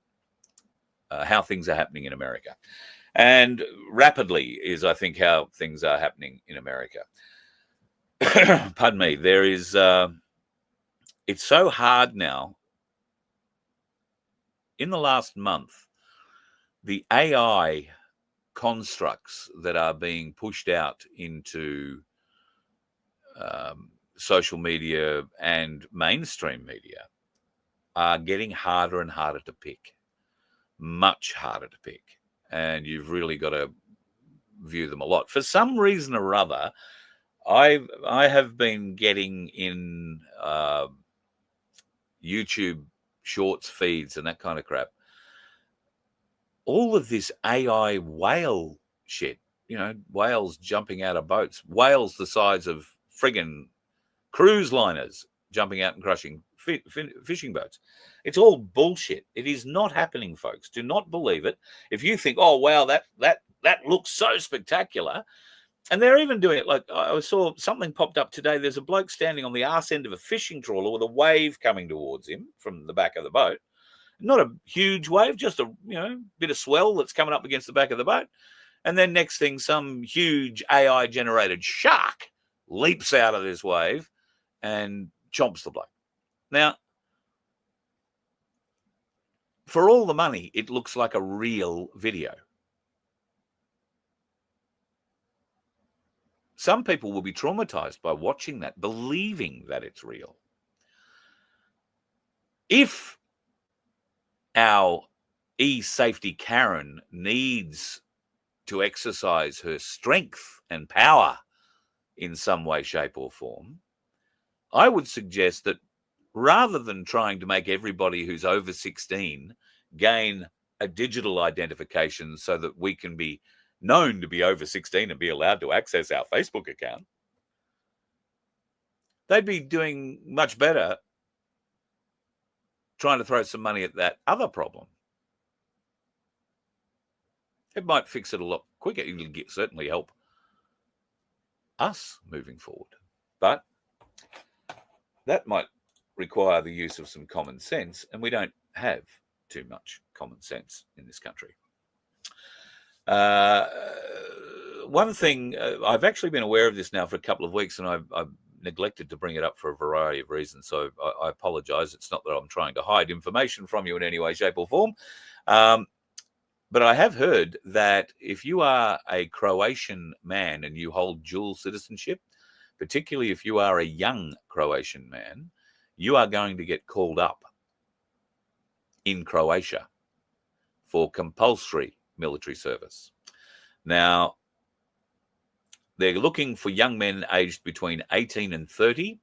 how things are happening in America. And rapidly is, I think, how things are happening in America. Pardon me. There is, it's so hard now. In the last month, the AI constructs that are being pushed out into social media and mainstream media are getting harder and harder to pick, much harder to pick. And you've really got to view them a lot. For some reason or other, I have been getting in YouTube shorts feeds and that kind of crap, all of this AI whale shit, whales jumping out of boats, whales the size of friggin' cruise liners jumping out and crushing fishing boats. It's all bullshit. It is not happening, folks. Do not believe it. If you think, oh, wow, that looks so spectacular. And they're even doing it. Like I saw something popped up today. There's a bloke standing on the arse end of a fishing trawler with a wave coming towards him from the back of the boat. Not a huge wave, just a bit of swell that's coming up against the back of the boat. And then next thing, some huge AI-generated shark leaps out of this wave and chomps the bloke. Now, for all the money, it looks like a real video. Some people will be traumatized by watching that, believing that it's real. If our e-safety Karen needs to exercise her strength and power in some way, shape, or form, I would suggest that rather than trying to make everybody who's over 16 gain a digital identification so that we can be known to be over 16 and be allowed to access our Facebook account, they'd be doing much better trying to throw some money at that other problem. It might fix it a lot quicker. It'll certainly help us moving forward. But that might require the use of some common sense, and we don't have too much common sense in this country. One thing, I've actually been aware of this now for a couple of weeks, and I've neglected to bring it up for a variety of reasons, so I apologize. It's not that I'm trying to hide information from you in any way, shape, or form. But I have heard that if you are a Croatian man and you hold dual citizenship, particularly if you are a young Croatian man, you are going to get called up in Croatia for compulsory military service. Now, they're looking for young men aged between 18 and 30,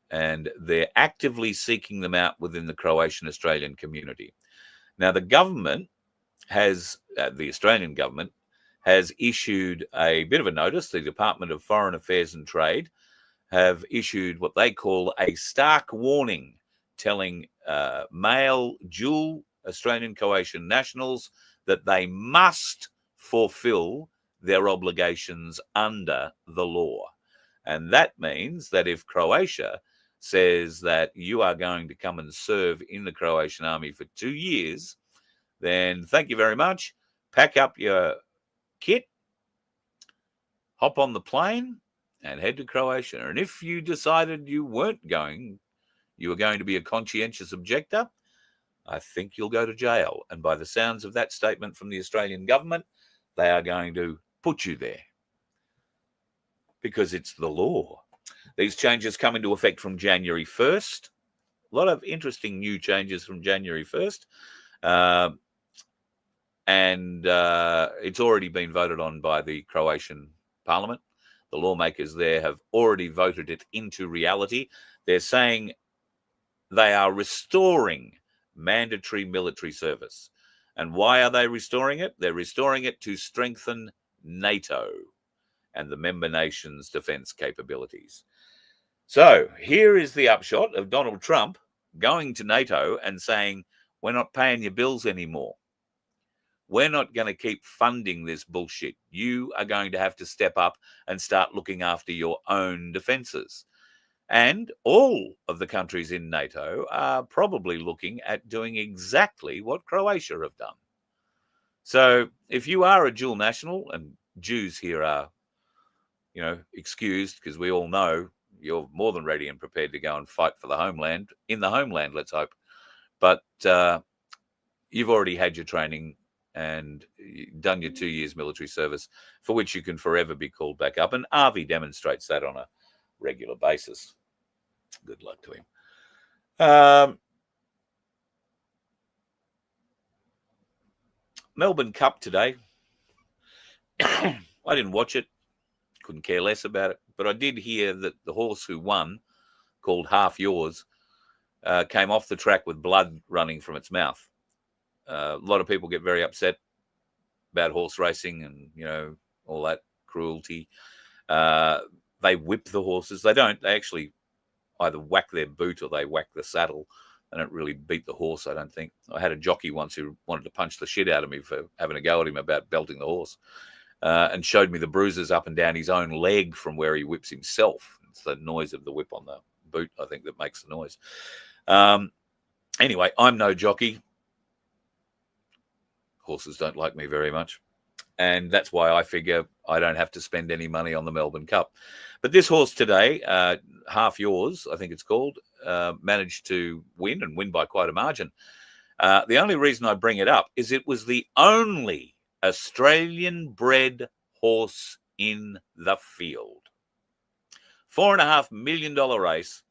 and they're actively seeking them out within the Croatian-Australian community. Now, the government has, the Australian government, has issued a bit of a notice. The Department of Foreign Affairs and Trade have issued what they call a stark warning, telling male dual Australian Croatian nationals that they must fulfill their obligations under the law. And that means that if Croatia says that you are going to come and serve in the Croatian army for 2 years, then thank you very much. Pack up your kit, hop on the plane, and head to Croatia. And if you decided you weren't going, you were going to be a conscientious objector, I think you'll go to jail. And by the sounds of that statement from the Australian government, they are going to put you there because it's the law. These changes come into effect from January 1st. A lot of interesting new changes from January 1st. And it's already been voted on by the Croatian parliament. The lawmakers there have already voted it into reality. They're saying they are restoring mandatory military service. And why are they restoring it? They're restoring it to strengthen NATO and the member nations' defense capabilities. So here is the upshot of Donald Trump going to NATO and saying, we're not paying your bills anymore. We're not going to keep funding this bullshit. You are going to have to step up and start looking after your own defenses. And all of the countries in NATO are probably looking at doing exactly what Croatia have done. So if you are a dual national, and Jews here are, excused, because we all know you're more than ready and prepared to go and fight for the homeland, in the homeland, let's hope. But you've already had your training and done your 2 years military service, for which you can forever be called back up. And Avi demonstrates that on a regular basis. Good luck to him. Melbourne Cup today. I didn't watch it. Couldn't care less about it. But I did hear that the horse who won, called Half Yours, came off the track with blood running from its mouth. A lot of people get very upset about horse racing and, all that cruelty. They whip the horses. They don't. They actually either whack their boot or they whack the saddle. They don't really beat the horse, I don't think. I had a jockey once who wanted to punch the shit out of me for having a go at him about belting the horse, and showed me the bruises up and down his own leg from where he whips himself. It's the noise of the whip on the boot, I think, that makes the noise. Anyway, I'm no jockey. Horses don't like me very much. And that's why I figure I don't have to spend any money on the Melbourne Cup. But this horse today, Half Yours, I think it's called, managed to win and win by quite a margin. The only reason I bring it up is it was the only Australian-bred horse in the field. $4.5 million race,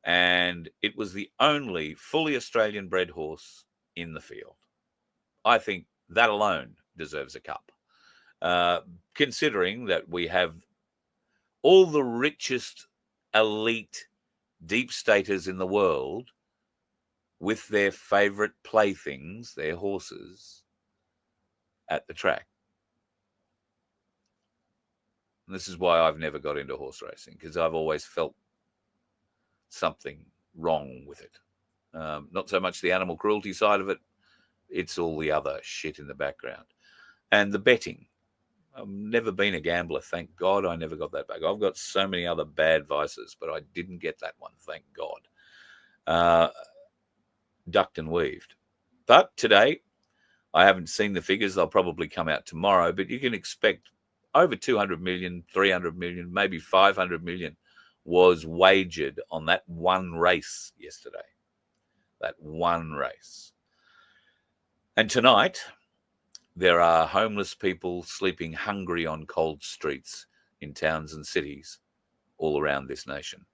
and it was the only fully Australian-bred horse in the field. I think that alone deserves a cup, considering that we have all the richest elite deep staters in the world with their favourite playthings, their horses, at the track. And this is why I've never got into horse racing, because I've always felt something wrong with it. Not so much the animal cruelty side of it, it's all the other shit in the background. And the betting. I've never been a gambler, thank God I never got that back. I've got so many other bad vices, but I didn't get that one, thank God. Ducked and weaved. But today, I haven't seen the figures. They'll probably come out tomorrow, but you can expect over 200 million, 300 million, maybe 500 million was wagered on that one race yesterday. That one race. And tonight, there are homeless people sleeping hungry on cold streets in towns and cities all around this nation,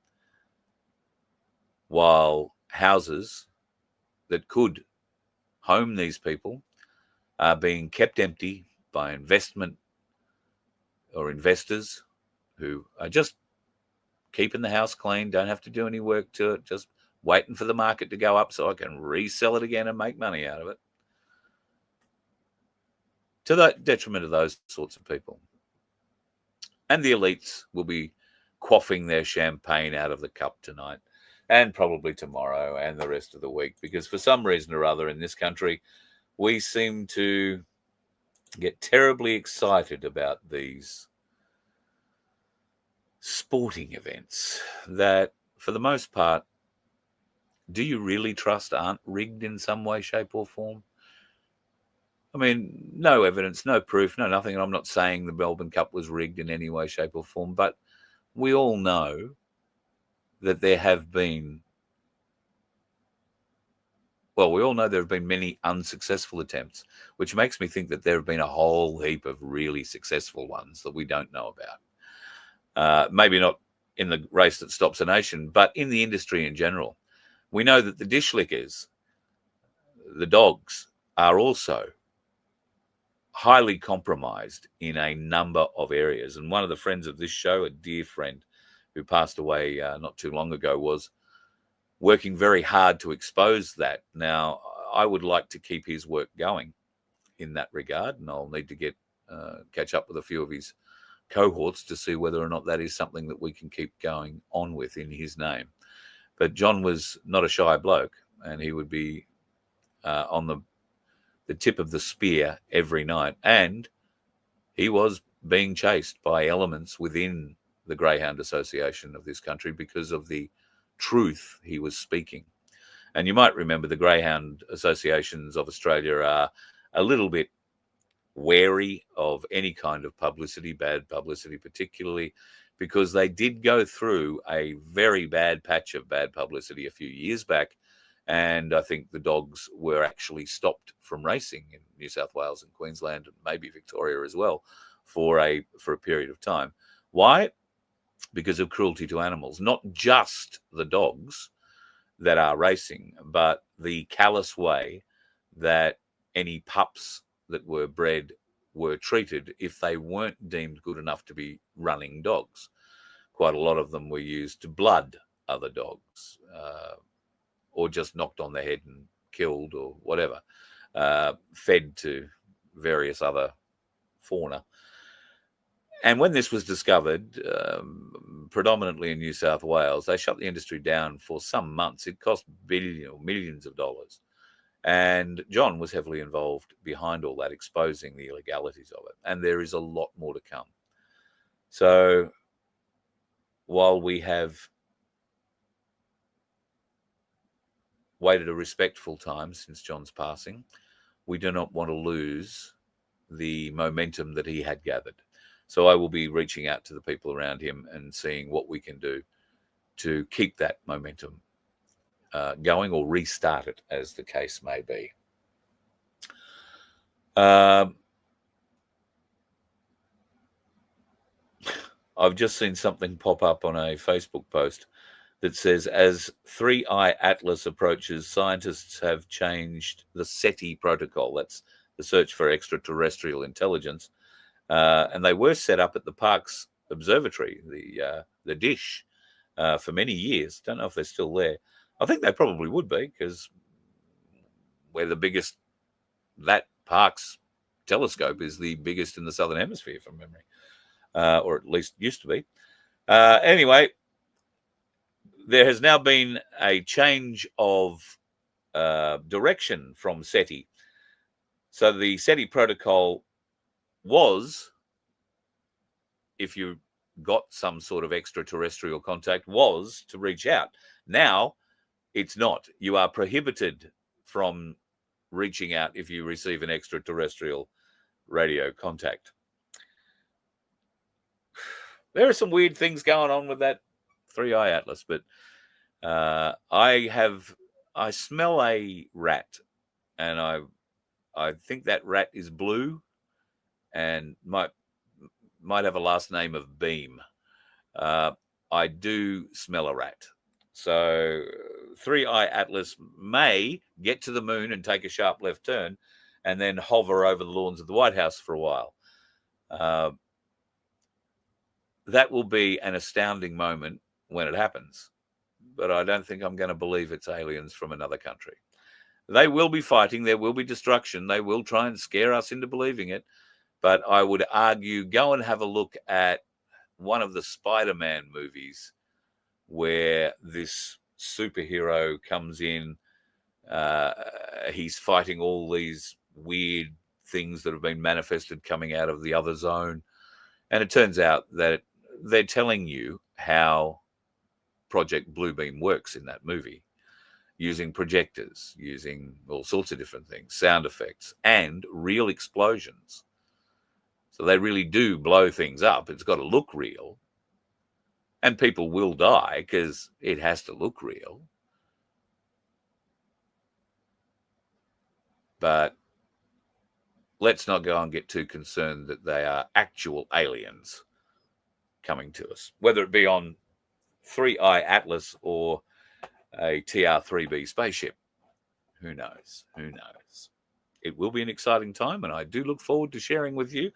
while houses that could home these people are being kept empty by investment or investors who are just keeping the house clean, don't have to do any work to it, just waiting for the market to go up so I can resell it again and make money out of it. To the detriment of those sorts of people. And the elites will be quaffing their champagne out of the cup tonight and probably tomorrow and the rest of the week, because for some reason or other in this country, we seem to get terribly excited about these sporting events that, for the most part, do you really trust aren't rigged in some way, shape or form? I mean, no evidence, no proof, no nothing. And I'm not saying the Melbourne Cup was rigged in any way, shape or form, but we all know that there have been, we all know there have been many unsuccessful attempts, which makes me think that there have been a whole heap of really successful ones that we don't know about. Maybe not in the race that stops a nation, but in the industry in general. We know that the dish lickers, the dogs, are also highly compromised in a number of areas. And one of the friends of this show, a dear friend who passed away not too long ago, was working very hard to expose that. Now, I would like to keep his work going in that regard, and I'll need to get catch up with a few of his cohorts to see whether or not that is something that we can keep going on with in his name. But John was not a shy bloke, and he would be on the tip of the spear every night, and he was being chased by elements within the Greyhound Association of this country because of the truth he was speaking. And you might remember the Greyhound Associations of Australia are a little bit wary of any kind of publicity, bad publicity particularly, because they did go through a very bad patch of bad publicity a few years back. And I think the dogs were actually stopped from racing in New South Wales and Queensland and maybe Victoria as well for a period of time. Why? Because of cruelty to animals, not just the dogs that are racing, but the callous way that any pups that were bred were treated if they weren't deemed good enough to be running dogs. Quite a lot of them were used to blood other dogs, or just knocked on the head and killed or whatever, fed to various other fauna. And when this was discovered, predominantly in New South Wales, they shut the industry down for some months. It cost millions of dollars. And John was heavily involved behind all that, exposing the illegalities of it. And there is a lot more to come. So while we have waited a respectful time since John's passing, we do not want to lose the momentum that he had gathered. So I will be reaching out to the people around him and seeing what we can do to keep that momentum going, or restart it, as the case may be. I've just seen something pop up on a Facebook post that says, as 3I Atlas approaches, scientists have changed the SETI protocol. That's the search for extraterrestrial intelligence. And they were set up at the Parkes Observatory, the dish, for many years. Don't know if they're still there. I think they probably would be, because we're the biggest. That Parkes telescope is the biggest in the Southern Hemisphere, from memory, or at least used to be. Anyway, there has now been a change of direction from SETI. So the SETI protocol was, if you got some sort of extraterrestrial contact, was to reach out. Now it's not. You are prohibited from reaching out if you receive an extraterrestrial radio contact. There are some weird things going on with that 3I Atlas, but I smell a rat, and I think that rat is blue and might have a last name of Beam. I do smell a rat. So 3I Atlas may get to the moon and take a sharp left turn and then hover over the lawns of the White House for a while. That will be an astounding moment when it happens. But I don't think I'm going to believe it's aliens from another country. They will be fighting. There will be destruction. They will try and scare us into believing it. But I would argue, go and have a look at one of the Spider-Man movies where this superhero comes in. He's fighting all these weird things that have been manifested coming out of the other zone. And it turns out that they're telling you how Project Bluebeam works in that movie, using projectors, using all sorts of different things, sound effects, and real explosions. So they really do blow things up. It's got to look real. And people will die because it has to look real. But let's not go and get too concerned that they are actual aliens coming to us, whether it be on 3I Atlas or a TR-3B spaceship. Who knows? Who knows? It will be an exciting time, and I do look forward to sharing with you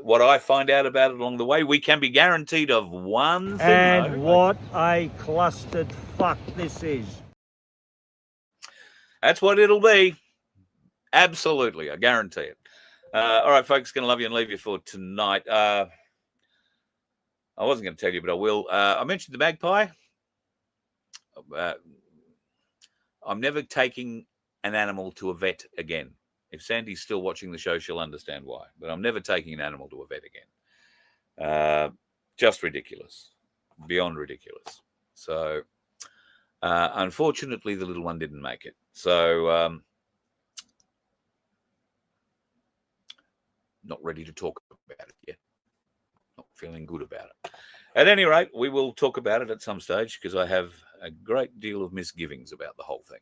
what I find out about it along the way, we can be guaranteed of one thing. And what a clustered fuck this is. That's what it'll be. Absolutely, I guarantee it. All right, folks, going to love you and leave you for tonight. I wasn't going to tell you, but I will. I mentioned the magpie. I'm never taking an animal to a vet again. If Sandy's still watching the show, she'll understand why. But I'm never taking an animal to a vet again. Just ridiculous. Beyond ridiculous. So, unfortunately, the little one didn't make it. So, not ready to talk about it yet. Not feeling good about it. At any rate, we will talk about it at some stage because I have a great deal of misgivings about the whole thing.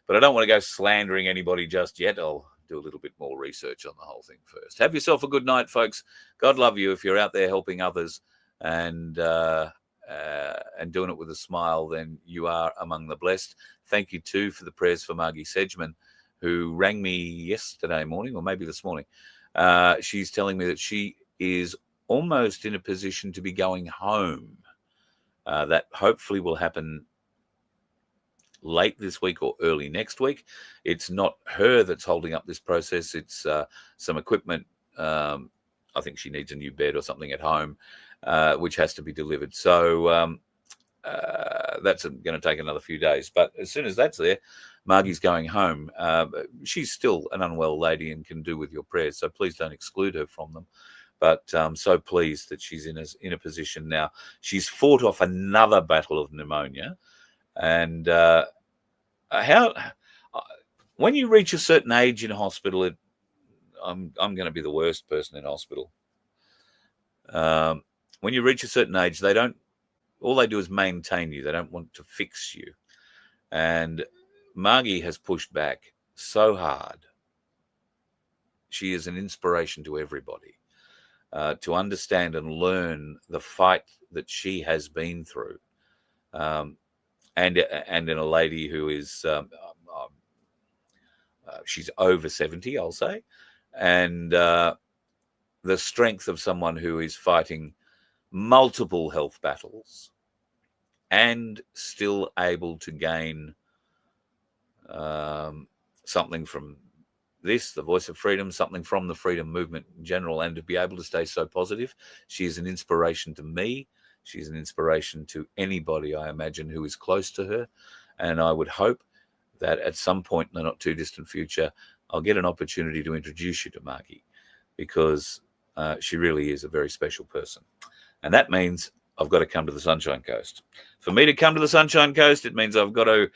But I don't want to go slandering anybody just yet. I'll do a little bit more research on the whole thing first. Have yourself a good night, folks. God love you. If you're out there helping others and doing it with a smile, then you are among the blessed. Thank you, too, for the prayers for Margie Sedgman, who rang me yesterday morning, or maybe this morning. She's telling me that she is almost in a position to be going home. That hopefully will happen late this week or early next week. It's not her that's holding up this process. It's some equipment. I think she needs a new bed or something at home, which has to be delivered. So that's going to take another few days. But as soon as that's there, Margie's going home. She's still an unwell lady and can do with your prayers, so please don't exclude her from them. But I'm so pleased that she's in a position now. She's fought off another battle of pneumonia. And when you reach a certain age in hospital, I'm going to be the worst person in hospital. When you reach a certain age, all they do is maintain you. They don't want to fix you. And Margie has pushed back so hard. She is an inspiration to everybody. To understand and learn the fight that she has been through. And in a lady who is, she's over 70, I'll say. And the strength of someone who is fighting multiple health battles and still able to gain something from this, the voice of freedom, something from the freedom movement in general, and to be able to stay so positive. She is an inspiration to me. She's an inspiration to anybody, I imagine, who is close to her. And I would hope that at some point in the not too distant future, I'll get an opportunity to introduce you to Margie, because she really is a very special person. And that means I've got to come to the Sunshine Coast. For me to come to the Sunshine Coast, it means I've got to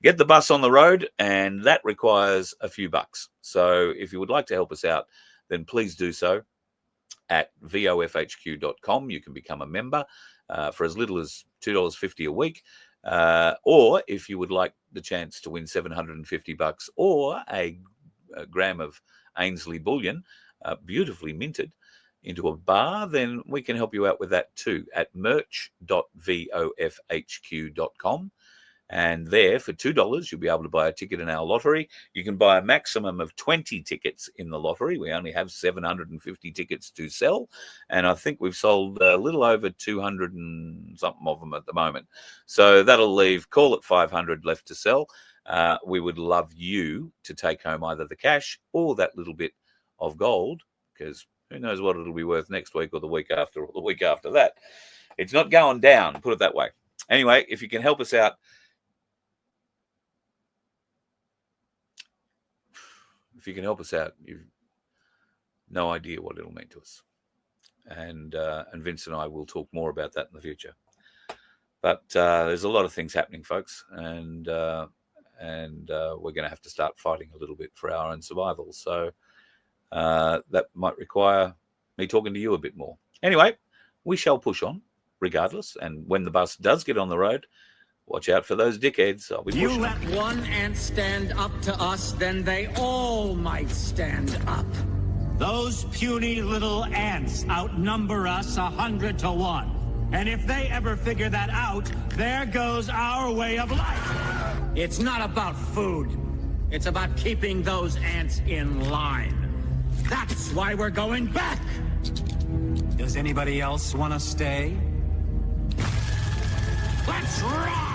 get the bus on the road, and that requires a few bucks. So if you would like to help us out, then please do so at vofhq.com. You can become a member for as little as $2.50 a week. Or if you would like the chance to win $750 or a gram of Ainsley bullion, beautifully minted, into a bar, then we can help you out with that too at merch.vofhq.com. And there, for $2, you'll be able to buy a ticket in our lottery. You can buy a maximum of 20 tickets in the lottery. We only have 750 tickets to sell. And I think we've sold a little over 200 and something of them at the moment. So that'll leave, call it 500 left to sell. We would love you to take home either the cash or that little bit of gold, because who knows what it'll be worth next week or the week after or the week after that. It's not going down, put it that way. Anyway, if you can help us out, you've no idea what it'll mean to us. And Vince and I will talk more about that in the future. But there's a lot of things happening, folks, and we're going to have to start fighting a little bit for our own survival. So that might require me talking to you a bit more. Anyway, we shall push on regardless. And when the bus does get on the road, watch out for those dickheads. I'll be pushing. You let one ant stand up to us, then they all might stand up. Those puny little ants outnumber us 100 to 1. And if they ever figure that out, there goes our way of life. It's not about food. It's about keeping those ants in line. That's why we're going back. Does anybody else want to stay? Let's rock!